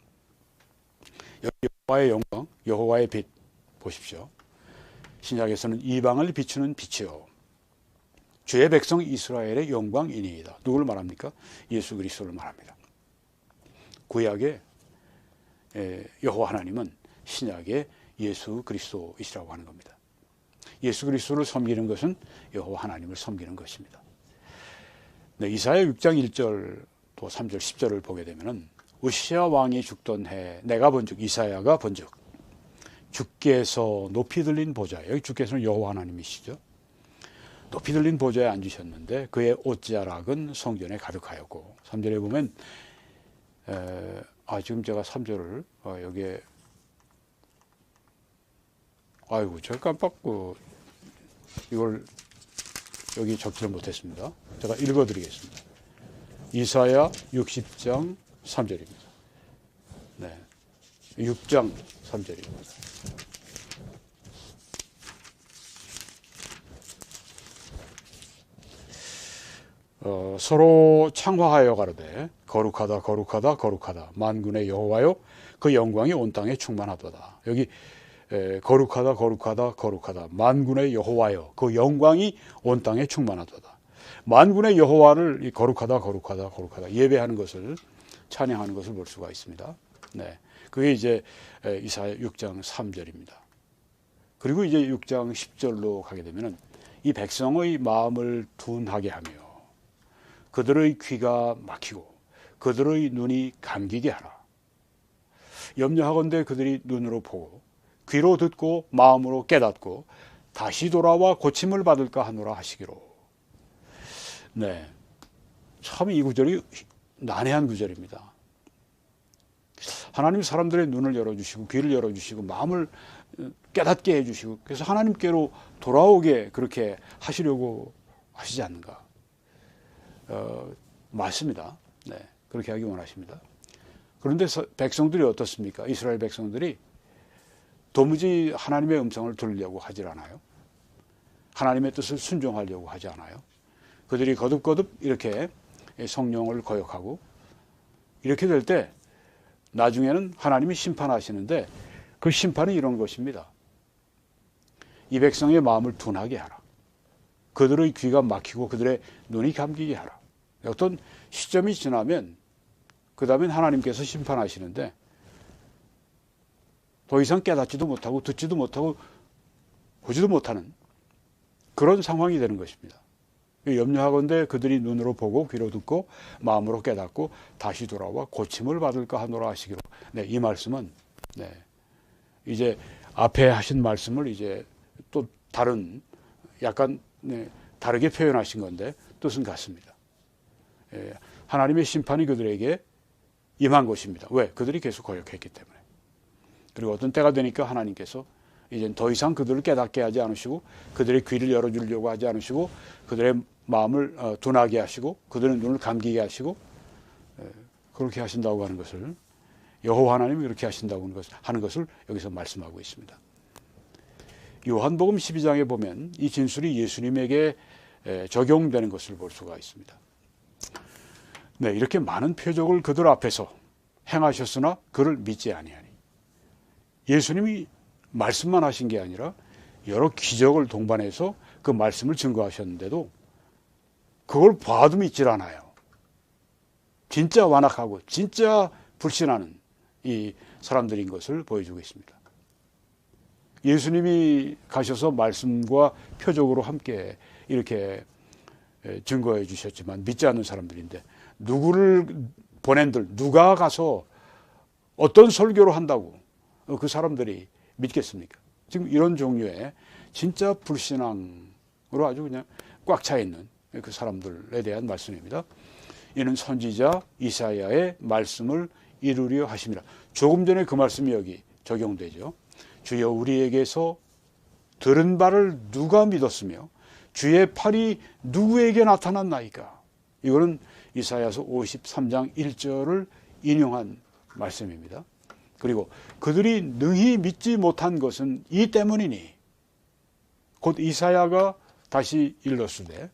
여호와의 영광, 여호와의 빛 보십시오. 신약에서는 이방을 비추는 빛이요 주의 백성 이스라엘의 영광이니이다. 누구를 말합니까? 예수 그리스도를 말합니다. 구약의 여호와 하나님은 신약의 예수 그리스도이시라고 하는 겁니다. 예수 그리스도를 섬기는 것은 여호와 하나님을 섬기는 것입니다. 네, 이사야 6장 1절 또 3절 10절을 보게 되면은 우시야 왕이 죽던 해 내가 본즉 이사야가 본즉 주께서 높이 들린 보좌에, 여기 주께서는 여호와 하나님이시죠. 높이 들린 보좌에 앉으셨는데 그의 옷자락은 성전에 가득하였고 3절에 보면 지금 제가 3절을 여기에 아이고 제가 깜빡 이걸 여기 적지를 못했습니다. 제가 읽어드리겠습니다. 이사야 60장 3절입니다. 네, 6장 3절입니다. 서로 창화하여 가로되 거룩하다 거룩하다 거룩하다 만군의 여호와여 그 영광이 온 땅에 충만하도다. 여기 거룩하다 거룩하다 거룩하다 만군의 여호와여 그 영광이 온 땅에 충만하도다. 만군의 여호와를 거룩하다 거룩하다 거룩하다 예배하는 것을 찬양하는 것을 볼 수가 있습니다. 네, 그게 이제 이사야 6장 3절입니다. 그리고 이제 6장 10절로 가게 되면은 이 백성의 마음을 둔하게 하며 그들의 귀가 막히고 그들의 눈이 감기게 하라. 염려하건대 그들이 눈으로 보고 귀로 듣고 마음으로 깨닫고 다시 돌아와 고침을 받을까 하노라 하시기로. 네, 참 이 구절이 난해한 구절입니다. 하나님 사람들의 눈을 열어주시고 귀를 열어주시고 마음을 깨닫게 해주시고 그래서 하나님께로 돌아오게 그렇게 하시려고 하시지 않는가. 맞습니다. 네, 그렇게 하기 원하십니다. 그런데 백성들이 어떻습니까? 이스라엘 백성들이 도무지 하나님의 음성을 들으려고 하질 않아요. 하나님의 뜻을 순종하려고 하지 않아요. 그들이 거듭거듭 이렇게 성령을 거역하고 이렇게 될 때 나중에는 하나님이 심판하시는데 그 심판이 이런 것입니다. 이 백성의 마음을 둔하게 하라. 그들의 귀가 막히고 그들의 눈이 감기게 하라. 어떤 시점이 지나면 그 다음엔 하나님께서 심판하시는데 더 이상 깨닫지도 못하고 듣지도 못하고 보지도 못하는 그런 상황이 되는 것입니다. 염려하건대 그들이 눈으로 보고 귀로 듣고 마음으로 깨닫고 다시 돌아와 고침을 받을까 하노라 하시기로. 네, 이 말씀은 이제 앞에 하신 말씀을 이제 또 다른 약간 다르게 표현하신 건데 뜻은 같습니다. 하나님의 심판이 그들에게 임한 것입니다. 왜? 그들이 계속 거역했기 때문에. 그리고 어떤 때가 되니까 하나님께서 이제 더 이상 그들을 깨닫게 하지 않으시고 그들의 귀를 열어주려고 하지 않으시고 그들의 마음을 둔하게 하시고 그들의 눈을 감기게 하시고 그렇게 하신다고 하는 것을 여호와 하나님이 그렇게 하신다고 하는 것을 여기서 말씀하고 있습니다. 요한복음 12장에 보면 이 진술이 예수님에게 적용되는 것을 볼 수가 있습니다. 네, 이렇게 많은 표적을 그들 앞에서 행하셨으나 그를 믿지 아니하니. 예수님이 말씀만 하신 게 아니라 여러 기적을 동반해서 그 말씀을 증거하셨는데도 그걸 봐도 믿질 않아요. 진짜 완악하고 진짜 불신하는 이 사람들인 것을 보여주고 있습니다. 예수님이 가셔서 말씀과 표적으로 함께 이렇게 증거해 주셨지만 믿지 않는 사람들인데 누구를 보낸들 누가 가서 어떤 설교를 한다고 그 사람들이 믿겠습니까? 지금 이런 종류의 진짜 불신앙으로 아주 그냥 꽉 차 있는 그 사람들에 대한 말씀입니다. 이는 선지자 이사야의 말씀을 이루려 하심이라. 조금 전에 그 말씀이 여기 적용되죠. 주여 우리에게서 들은 바를 누가 믿었으며 주의 팔이 누구에게 나타났나이까. 이거는 이사야서 53장 1절을 인용한 말씀입니다. 그리고 그들이 능히 믿지 못한 것은 이 때문이니 곧 이사야가 다시 일렀으되,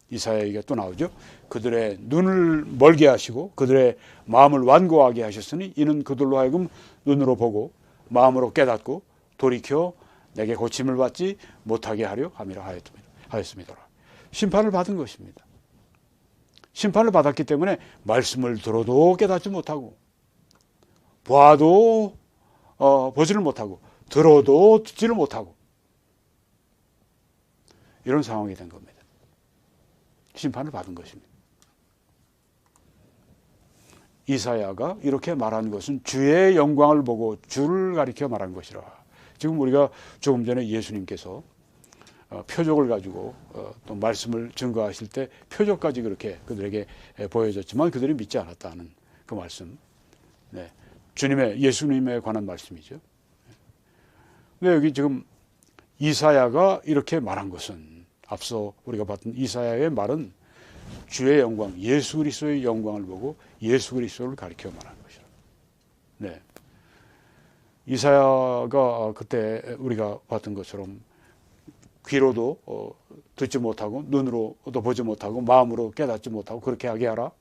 이사야 얘기가 또 나오죠. 그들의 눈을 멀게 하시고 그들의 마음을 완고하게 하셨으니 이는 그들로 하여금 눈으로 보고 마음으로 깨닫고 돌이켜 내게 고침을 받지 못하게 하려 함이라 하였습니다. 심판을 받은 것입니다. 심판을 받았기 때문에 말씀을 들어도 깨닫지 못하고 봐도 보지를 못하고 들어도 듣지를 못하고 이런 상황이 된 겁니다. 심판을 받은 것입니다. 이사야가 이렇게 말한 것은 주의 영광을 보고 주를 가리켜 말한 것이라. 지금 우리가 조금 전에 예수님께서 표적을 가지고 또 말씀을 증거하실 때 표적까지 그렇게 그들에게 보여줬지만 그들이 믿지 않았다는 그 말씀. 네. 예수님에 관한 말씀이죠. 근데 여기 지금 이사야가 이렇게 말한 것은 앞서 우리가 봤던 이사야의 말은 주의 영광, 예수 그리스도의 영광을 보고 예수 그리스도를 가리켜 말하는 것이라. 네. 이사야가 그때 우리가 봤던 것처럼 귀로도 듣지 못하고 눈으로도 보지 못하고 마음으로 깨닫지 못하고 그렇게 하게 하라.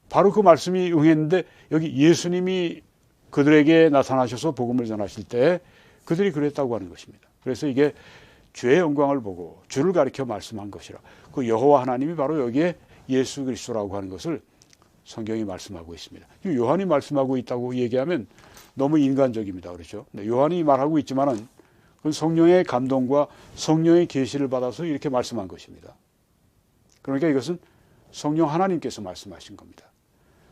바로 그 말씀이 응했는데 여기 예수님이 그들에게 나타나셔서 복음을 전하실 때 그들이 그랬다고 하는 것입니다. 그래서 이게 주의 영광을 보고 주를 가리켜 말씀한 것이라. 그 여호와 하나님이 바로 여기에 예수 그리스도라고 하는 것을 성경이 말씀하고 있습니다. 요한이 말씀하고 있다고 얘기하면 너무 인간적입니다. 그렇죠? 요한이 말하고 있지만은 그건 성령의 감동과 성령의 계시를 받아서 이렇게 말씀한 것입니다. 그러니까 이것은 성령 하나님께서 말씀하신 겁니다.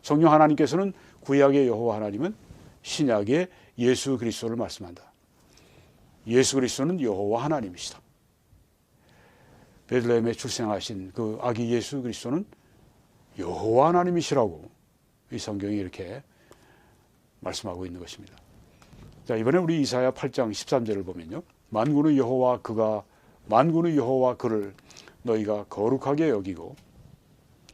성령 하나님께서는 구약의 여호와 하나님은 신약의 예수 그리스도를 말씀한다. 예수 그리스도는 여호와 하나님이시다. 베들레헴에 출생하신 그 아기 예수 그리스도는 여호와 하나님이시라고 이 성경이 이렇게 말씀하고 있는 것입니다. 자, 이번에 우리 이사야 8장 13절을 보면요. 만군의 여호와 그를 너희가 거룩하게 여기고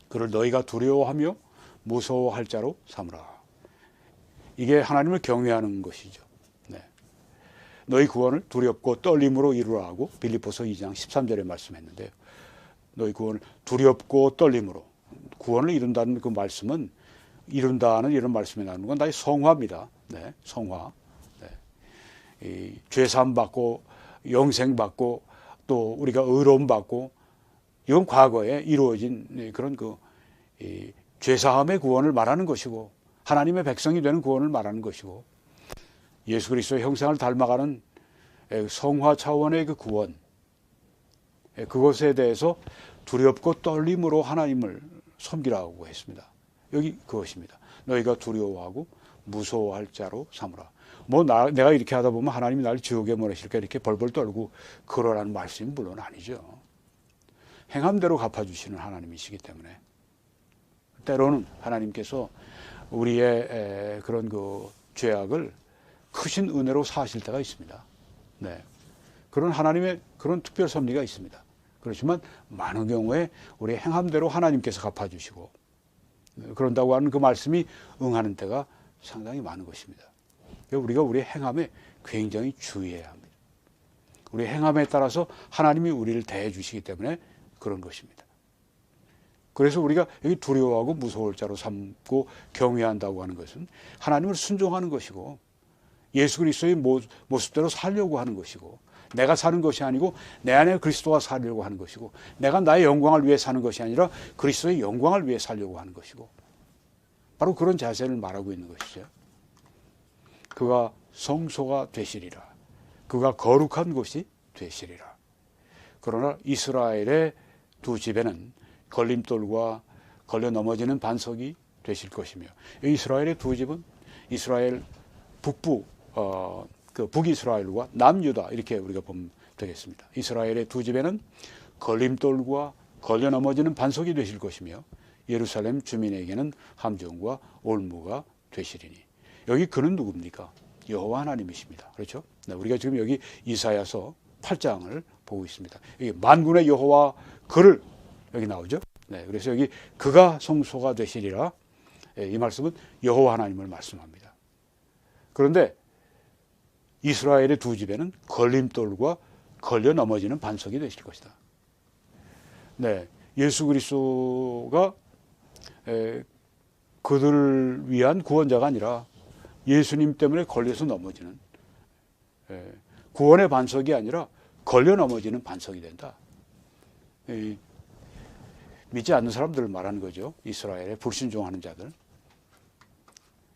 그를 너희가 두려워하며 무서워할 자로 삼으라. 이게 하나님을 경외하는 것이죠. 네. 너희 구원을 두렵고 떨림으로 이루라 하고 빌립보서 2장 13절에 말씀했는데요. 너희 구원을 두렵고 떨림으로. 구원을 이룬다는 그 말씀은 이룬다는 이런 말씀이 나오는 건 다 성화입니다. 네, 성화. 네. 죄사함 받고 영생 받고 또 우리가 의로움 받고 이건 과거에 이루어진 그런 죄사함의 구원을 말하는 것이고 하나님의 백성이 되는 구원을 말하는 것이고 예수 그리스도의 형상을 닮아가는 성화 차원의 그 구원 그것에 대해서 두렵고 떨림으로 하나님을 섬기라고 했습니다. 여기 그것입니다. 너희가 두려워하고 무서워할 자로 삼으라. 내가 이렇게 하다 보면 하나님이 나를 지옥에 보내실까 이렇게 벌벌 떨고 그러라는 말씀이 물론 아니죠. 행함대로 갚아주시는 하나님이시기 때문에 때로는 하나님께서 우리의 그런 죄악을 크신 은혜로 사하실 때가 있습니다. 네. 그런 하나님의 그런 특별 섭리가 있습니다. 그렇지만 많은 경우에 우리의 행함대로 하나님께서 갚아주시고 그런다고 하는 그 말씀이 응하는 때가 상당히 많은 것입니다. 우리가 우리의 행함에 굉장히 주의해야 합니다. 우리의 행함에 따라서 하나님이 우리를 대해 주시기 때문에 그런 것입니다. 그래서 우리가 여기 두려워하고 무서울 자로 삼고 경외한다고 하는 것은 하나님을 순종하는 것이고 예수 그리스도의 모습대로 살려고 하는 것이고 내가 사는 것이 아니고 내 안에 그리스도가 살려고 하는 것이고 내가 나의 영광을 위해 사는 것이 아니라 그리스도의 영광을 위해 살려고 하는 것이고 바로 그런 자세를 말하고 있는 것이죠. 그가 성소가 되시리라. 그가 거룩한 곳이 되시리라. 그러나 이스라엘의 두 집에는 걸림돌과 걸려 넘어지는 반석이 되실 것이며 이스라엘의 두 집은 이스라엘 북부 북이스라엘과 남유다 이렇게 우리가 보면 되겠습니다. 이스라엘의 두 집에는 걸림돌과 걸려 넘어지는 반석이 되실 것이며 예루살렘 주민에게는 함정과 올무가 되시리니 여기 그는 누굽니까? 여호와 하나님이십니다. 그렇죠? 네, 우리가 지금 여기 이사야서 8장을 보고 있습니다. 여기 만군의 여호와 그를 여기 나오죠. 네, 그래서 여기 그가 성소가 되시리라. 이 말씀은 여호와 하나님을 말씀합니다. 그런데 이스라엘의 두 집에는 걸림돌과 걸려 넘어지는 반석이 되실 것이다. 네, 예수 그리스도가 그들을 위한 구원자가 아니라 예수님 때문에 걸려서 넘어지는, 구원의 반석이 아니라 걸려 넘어지는 반석이 된다. 믿지 않는 사람들을 말하는 거죠. 이스라엘에 불순종하는 자들.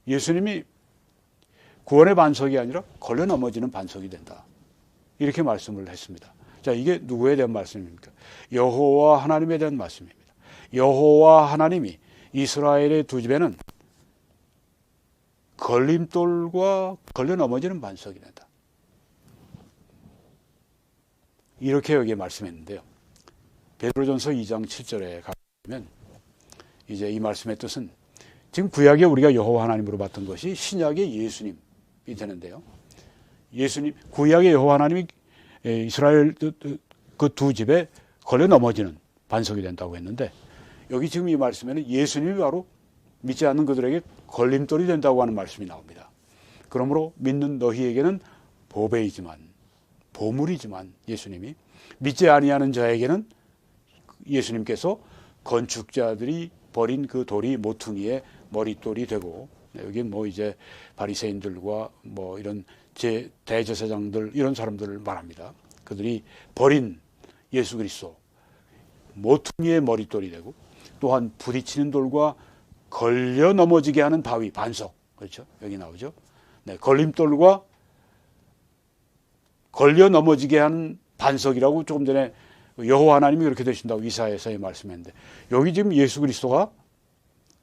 예수님이 구원의 반석이 아니라 걸려 넘어지는 반석이 된다. 이렇게 말씀을 했습니다. 자, 이게 누구에 대한 말씀입니까? 여호와 하나님에 대한 말씀입니다. 여호와 하나님이 이스라엘의 두 집에는 걸림돌과 걸려 넘어지는 반석이 된다. 이렇게 여기에 말씀했는데요. 베드로전서 2장 7절에 가면 이제 이 말씀의 뜻은 지금 구약에 우리가 여호와 하나님으로 봤던 것이 신약의 예수님이 되는데요. 예수님, 구약의 여호와 하나님이 이스라엘 그 두 집에 걸려 넘어지는 반석이 된다고 했는데, 여기 지금 이 말씀에는 예수님이 바로 믿지 않는 그들에게 걸림돌이 된다고 하는 말씀이 나옵니다. 그러므로 믿는 너희에게는 보배이지만, 보물이지만 예수님이 믿지 아니하는 자에게는 예수님께서 건축자들이 버린 그 돌이 모퉁이의 머릿돌이 되고, 여기 뭐 이제 바리새인들과 뭐 이런 대제사장들 이런 사람들을 말합니다. 그들이 버린 예수 그리스도 모퉁이의 머릿돌이 되고, 또한 부딪히는 돌과 걸려 넘어지게 하는 바위, 반석, 그렇죠? 여기 나오죠. 네, 걸림돌과 걸려 넘어지게 하는 반석이라고 조금 전에 여호와 하나님이 그렇게 되신다고 이사야서에 말씀했는데, 여기 지금 예수 그리스도가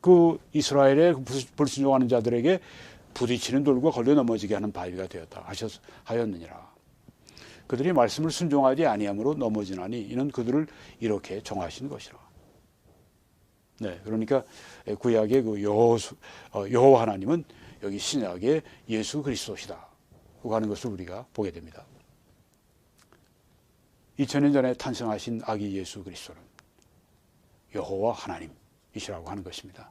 그 이스라엘의 불순종하는 자들에게 부딪히는 돌과 걸려 넘어지게 하는 바위가 되었다 하였느니라. 그들이 말씀을 순종하지 아니함으로 넘어지나니 이는 그들을 이렇게 정하신 것이라. 네, 그러니까 구약의 그 여호와 하나님은 여기 신약의 예수 그리스도시다 하는 것을 우리가 보게 됩니다. 2000년 전에 탄생하신 아기 예수 그리스도는 여호와 하나님이시라고 하는 것입니다.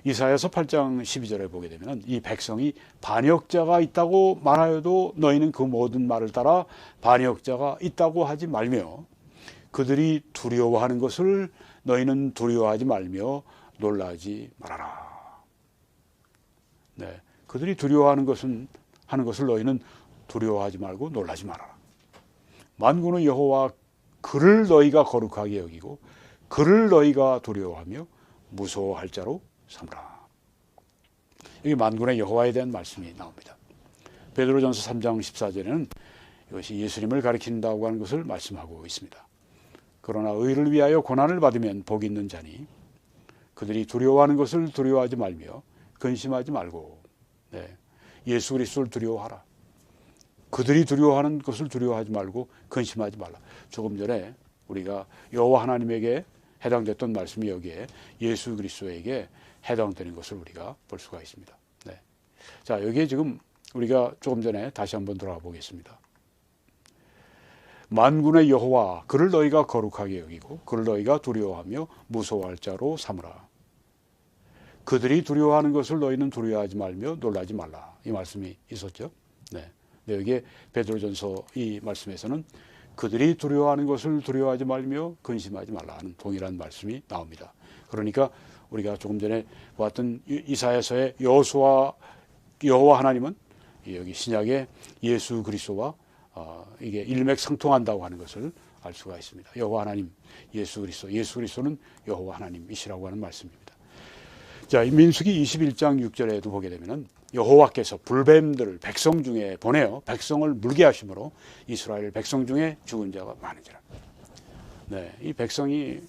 이사야서 8장 12절에 보게 되면 이 백성이 반역자가 있다고 말하여도 너희는 그 모든 말을 따라 반역자가 있다고 하지 말며, 그들이 두려워하는 것을 너희는 두려워하지 말며 놀라지 말아라. 네, 그들이 두려워하는 하는 것을 너희는 두려워하지 말고 놀라지 말아라. 만군의 여호와 그를 너희가 거룩하게 여기고 그를 너희가 두려워하며 무서워할 자로 삼으라. 여기 만군의 여호와에 대한 말씀이 나옵니다. 베드로전서 3장 14절에는 이것이 예수님을 가리킨다고 하는 것을 말씀하고 있습니다. 그러나 의를 위하여 고난을 받으면 복이 있는 자니 그들이 두려워하는 것을 두려워하지 말며 근심하지 말고, 네, 예수 그리스도를 두려워하라. 그들이 두려워하는 것을 두려워하지 말고 근심하지 말라. 조금 전에 우리가 여호와 하나님에게 해당됐던 말씀이 여기에 예수 그리스도에게 해당되는 것을 우리가 볼 수가 있습니다. 네. 자, 여기에 지금 우리가 조금 전에 다시 한번 돌아가 보겠습니다. 만군의 여호와 그를 너희가 거룩하게 여기고 그를 너희가 두려워하며 무서워할 자로 삼으라. 그들이 두려워하는 것을 너희는 두려워하지 말며 놀라지 말라. 이 말씀이 있었죠. 네. 여기에 베드로전서 이 말씀에서는 그들이 두려워하는 것을 두려워하지 말며 근심하지 말라 하는 동일한 말씀이 나옵니다. 그러니까 우리가 조금 전에 보았던 이사야서의 여호와 하나님은 여기 신약의 예수 그리스도와 이게 일맥상통한다고 하는 것을 알 수가 있습니다. 여호와 하나님, 예수 그리스도는 여호와 하나님이시라고 하는 말씀입니다. 자, 민수기 21장 6절에도 보게 되면은 여호와께서 불뱀들을 백성 중에 보내어 백성을 물게 하심으로 이스라엘 백성 중에 죽은 자가 많으니라. 네, 이 백성이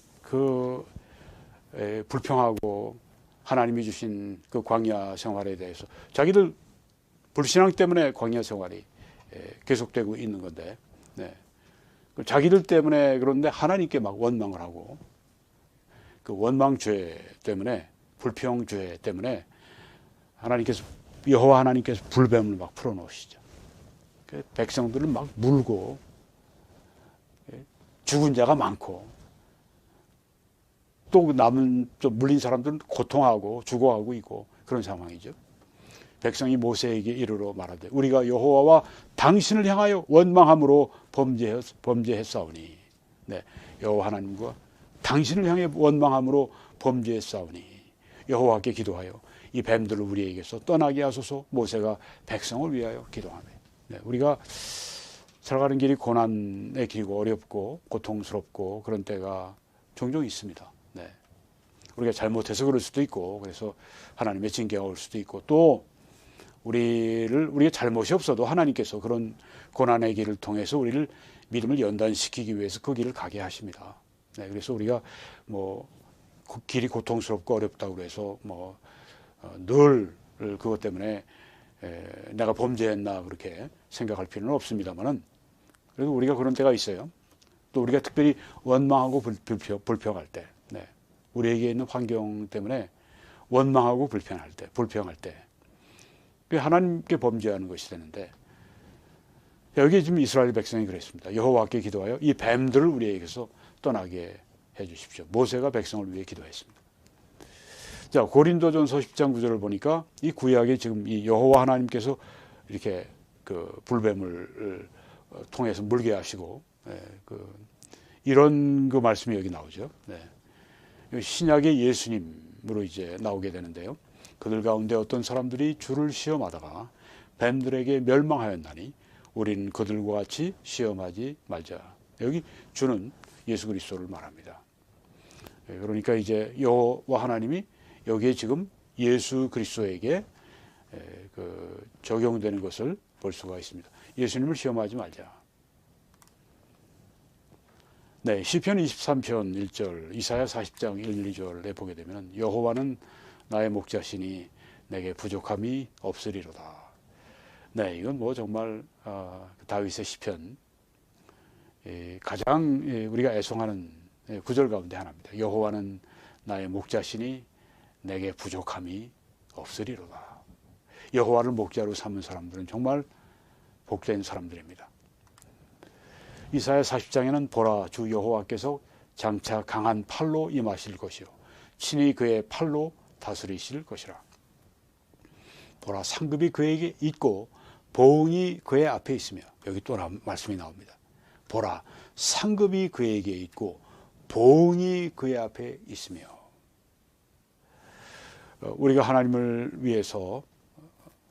불평하고 하나님이 주신 그 광야 생활에 대해서 자기들 불신앙 때문에 광야 생활이 계속되고 있는 건데, 네, 자기들 때문에 그런데 하나님께 막 원망을 하고 그 원망죄 때문에 불평죄 때문에 여호와 하나님께서 불뱀을 막 풀어놓으시죠. 백성들을 막 물고 죽은 자가 많고 또 남은 좀 물린 사람들은 고통하고 죽어가고 있고 그런 상황이죠. 백성이 모세에게 이르러 말하되 우리가 여호와와 당신을 향하여 원망함으로 범죄했사오니. 네, 여호와 하나님과 당신을 향해 원망함으로 범죄했사오니 여호와께 기도하여 이 뱀들을 우리에게서 떠나게 하소서. 모세가 백성을 위하여 기도하며. 네, 우리가 살아가는 길이 고난의 길이고 어렵고 고통스럽고 그런 때가 종종 있습니다. 네. 우리가 잘못해서 그럴 수도 있고 그래서 하나님의 징계가 올 수도 있고 또 우리가 잘못이 없어도 하나님께서 그런 고난의 길을 통해서 우리를 믿음을 연단시키기 위해서 그 길을 가게 하십니다. 네, 그래서 우리가 뭐 길이 고통스럽고 어렵다고 해서 뭐 늘 그것 때문에 내가 범죄했나 그렇게 생각할 필요는 없습니다만은 그래도 우리가 그런 때가 있어요. 또 우리가 특별히 원망하고 불평할 때, 네, 우리에게 있는 환경 때문에 원망하고 불평할 때, 하나님께 범죄하는 것이 되는데 여기 지금 이스라엘 백성이 그랬습니다. 여호와께 기도하여 이 뱀들을 우리에게서 떠나게 해주십시오. 모세가 백성을 위해 기도했습니다. 자, 고린도전서 10장 9절을 보니까 이 구약에 지금 이 여호와 하나님께서 이렇게 그 불뱀을 통해서 물게 하시고 이런 그 말씀이 여기 나오죠. 네. 신약의 예수님으로 이제 나오게 되는데요. 그들 가운데 어떤 사람들이 주를 시험하다가 뱀들에게 멸망하였나니 우리는 그들과 같이 시험하지 말자. 여기 주는 예수 그리스도를 말합니다. 그러니까 이제 여호와 하나님이 여기에 지금 예수 그리스도에게 적용되는 것을 볼 수가 있습니다. 예수님을 시험하지 말자. 네, 시편 23편 1절, 이사야 40장 1, 2절에 보게 되면 여호와는 나의 목자시니 내게 부족함이 없으리로다. 네, 이건 뭐 정말 다윗의 시편 가장 우리가 애송하는 구절 가운데 하나입니다. 여호와는 나의 목자시니 내게 부족함이 없으리로다. 여호와를 목자로 삼은 사람들은 정말 복된 사람들입니다. 이사야 40장에는 보라 주 여호와께서 장차 강한 팔로 임하실 것이요 친히 그의 팔로 다스리실 것이라. 보라 상급이 그에게 있고 보응이 그의 앞에 있으며 여기 또 말씀이 나옵니다. 보라 상급이 그에게 있고 보응이 그의 앞에 있으며 우리가 하나님을 위해서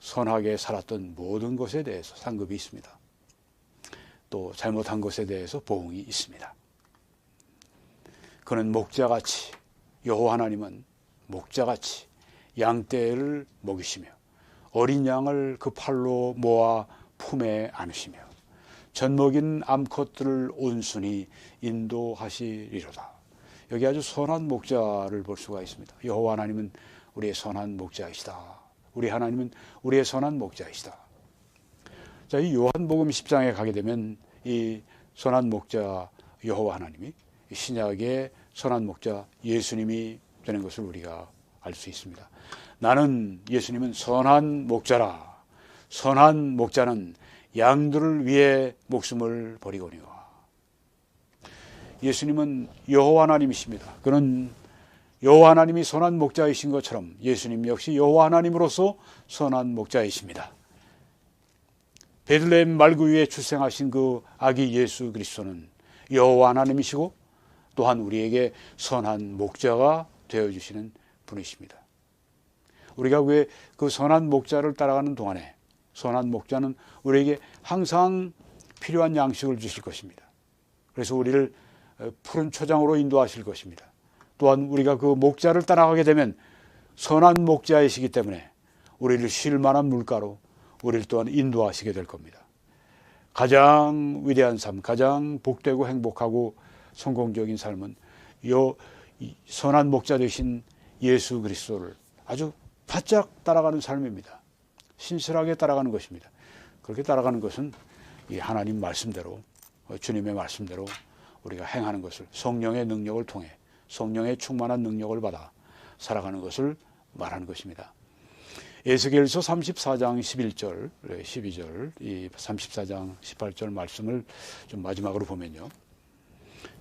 선하게 살았던 모든 것에 대해서 상급이 있습니다. 또 잘못한 것에 대해서 보응이 있습니다. 그는 목자같이 여호와 하나님은 목자같이 양떼를 먹이시며 어린 양을 그 팔로 모아 품에 안으시며 젖먹인 암컷들을 온순히 인도하시리로다. 여기 아주 선한 목자를 볼 수가 있습니다. 여호와 하나님은 우리의 선한 목자이시다. 우리 하나님은 우리의 선한 목자이시다. 자, 이 요한복음 10장에 가게 되면 이 선한 목자 여호와 하나님이 신약의 선한 목자 예수님이 되는 것을 우리가 알 수 있습니다. 나는 예수님은 선한 목자라. 선한 목자는 양들을 위해 목숨을 버리거니와. 예수님은 여호와 하나님이십니다. 그는 여호와 하나님이 선한 목자이신 것처럼 예수님 역시 여호와 하나님으로서 선한 목자이십니다. 베들레헴 말구 위에 출생하신 그 아기 예수 그리스도는 여호와 하나님이시고 또한 우리에게 선한 목자가 되어주시는 분이십니다. 우리가 왜 그 선한 목자를 따라가는 동안에 선한 목자는 우리에게 항상 필요한 양식을 주실 것입니다. 그래서 우리를 푸른 초장으로 인도하실 것입니다. 또한 우리가 그 목자를 따라가게 되면 선한 목자이시기 때문에 우리를 쉴 만한 물가로 우리를 또한 인도하시게 될 겁니다. 가장 위대한 삶, 가장 복되고 행복하고 성공적인 삶은 선한 목자 되신 예수 그리스도를 아주 바짝 따라가는 삶입니다. 신실하게 따라가는 것입니다. 그렇게 따라가는 것은 이 하나님 말씀대로 주님의 말씀대로 우리가 행하는 것을 성령의 능력을 통해 성령의 충만한 능력을 받아 살아가는 것을 말하는 것입니다. 에스겔서 34장 11절, 12절, 이 34장 18절 말씀을 좀 마지막으로 보면요.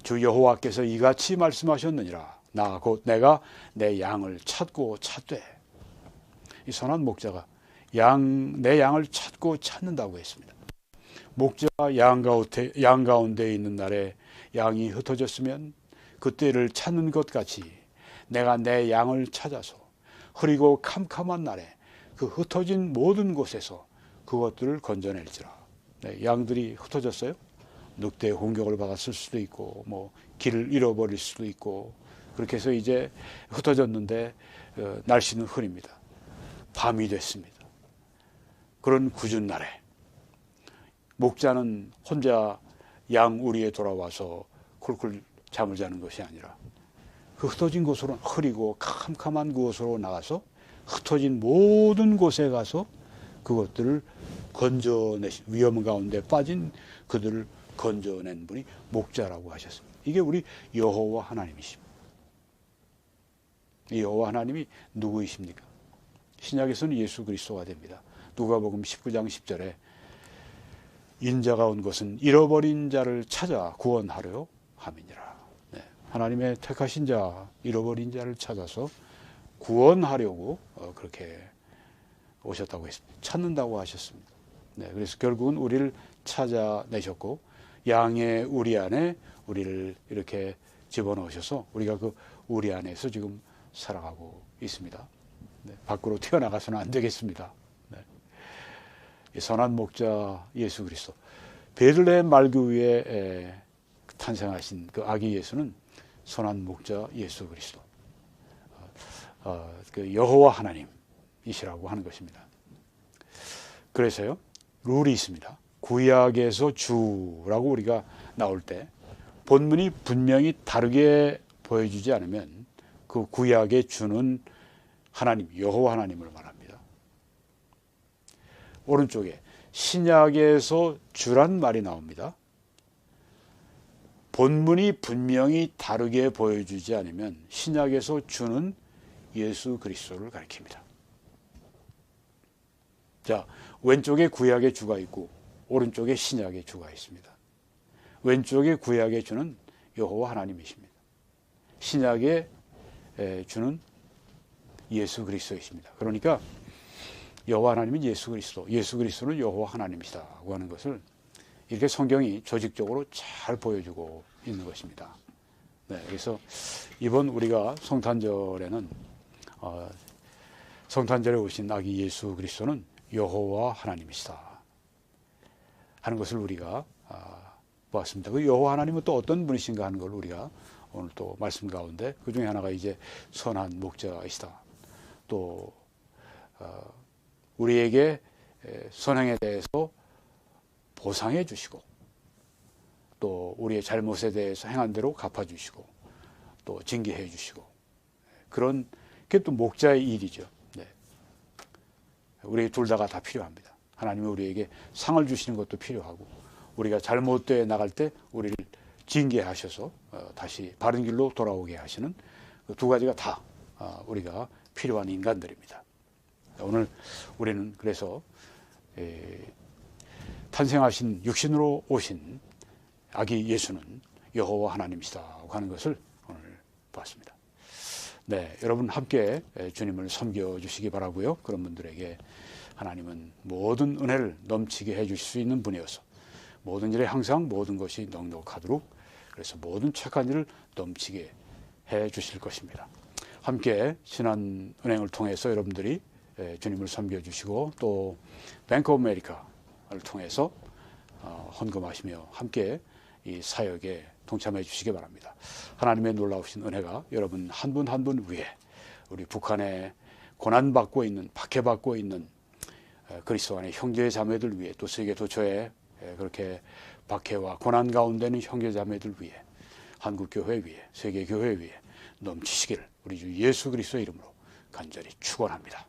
주 여호와께서 이같이 말씀하셨느니라. 나 곧 내가 내 양을 찾고 찾되. 이 선한 목자가 내 양을 찾고 찾는다고 했습니다. 목자가 양 가운데 있는 날에 양이 흩어졌으면 그때를 찾는 것 같이 내가 내 양을 찾아서 흐리고 캄캄한 날에 그 흩어진 모든 곳에서 그것들을 건져낼지라. 네, 양들이 흩어졌어요. 늑대의 공격을 받았을 수도 있고 뭐 길을 잃어버릴 수도 있고 그렇게 해서 이제 흩어졌는데 날씨는 흐립니다. 밤이 됐습니다. 그런 궂은 날에 목자는 혼자 양 우리에 돌아와서 쿨쿨 잠을 자는 것이 아니라 그 흩어진 곳으로 흐리고 캄캄한 곳으로 나가서 흩어진 모든 곳에 가서 그것들을 건져내신 위험 가운데 빠진 그들을 건져낸 분이 목자라고 하셨습니다. 이게 우리 여호와 하나님이십니다. 이 여호와 하나님이 누구이십니까? 신약에서는 예수 그리스도가 됩니다. 누가복음 19장 10절에 인자가 온 것은 잃어버린 자를 찾아 구원하려 함이니라. 네, 하나님의 택하신 자, 잃어버린 자를 찾아서 구원하려고 그렇게 오셨다고 했습니다. 찾는다고 하셨습니다. 네, 그래서 결국은 우리를 찾아내셨고 양의 우리 안에 우리를 이렇게 집어넣으셔서 우리가 그 우리 안에서 지금 살아가고 있습니다. 네, 밖으로 튀어나가서는 안 되겠습니다. 네. 선한 목자 예수 그리스도, 베들레헴 말구 위에 탄생하신 그 아기 예수는 선한 목자 예수 그리스도, 그 여호와 하나님이시라고 하는 것입니다. 그래서요, 룰이 있습니다. 구약에서 주라고 우리가 나올 때 본문이 분명히 다르게 보여주지 않으면 그 구약의 주는 하나님, 여호와 하나님을 말합니다. 오른쪽에 신약에서 주란 말이 나옵니다. 본문이 분명히 다르게 보여주지 않으면 신약에서 주는 예수 그리스도를 가리킵니다. 자, 왼쪽에 구약의 주가 있고 오른쪽에 신약의 주가 있습니다. 왼쪽에 구약의 주는 여호와 하나님이십니다. 신약의 주는 예수 그리스도이십니다. 그러니까 여호와 하나님은 예수 그리스도, 예수 그리스도는 여호와 하나님이시다고 하는 것을 이렇게 성경이 조직적으로 잘 보여주고 있는 것입니다. 네, 그래서 이번 우리가 성탄절에는 성탄절에 오신 아기 예수 그리스도는 여호와 하나님이시다 하는 것을 우리가 보았습니다. 그 여호와 하나님은 또 어떤 분이신가 하는 걸 우리가 오늘 또 말씀 가운데 그 중에 하나가 이제 선한 목자이시다. 또 우리에게 선행에 대해서 보상해 주시고 또 우리의 잘못에 대해서 행한 대로 갚아주시고 또 징계해 주시고 그런 게 또 목자의 일이죠. 네. 우리 둘 다가 다 필요합니다. 하나님이 우리에게 상을 주시는 것도 필요하고 우리가 잘못되어 나갈 때 우리를 징계하셔서 다시 바른 길로 돌아오게 하시는 그 두 가지가 다 우리가 필요한 인간들입니다. 오늘 우리는 그래서 탄생하신 육신으로 오신 아기 예수는 여호와 하나님이시다고 하는 것을 오늘 봤습니다. 네, 여러분 함께 주님을 섬겨주시기 바라고요. 그런 분들에게 하나님은 모든 은혜를 넘치게 해주실 수 있는 분이어서 모든 일에 항상 모든 것이 넉넉하도록 그래서 모든 착한 일을 넘치게 해주실 것입니다. 함께 신한 은행을 통해서 여러분들이 주님을 섬겨주시고 또 뱅크 오브 아메리카를 통해서 헌금하시며 함께 이 사역에 동참해 주시기 바랍니다. 하나님의 놀라우신 은혜가 여러분 한 분 한 분 위에 우리 북한에 고난받고 있는 박해받고 있는 그리스도 안의 형제 자매들 위에 또 세계 도처에 그렇게 박해와 고난 가운데 있는 형제 자매들 위에 한국교회 위에 세계교회 위에 넘치시기를 우리 주 예수 그리스도의 이름으로 간절히 축원합니다.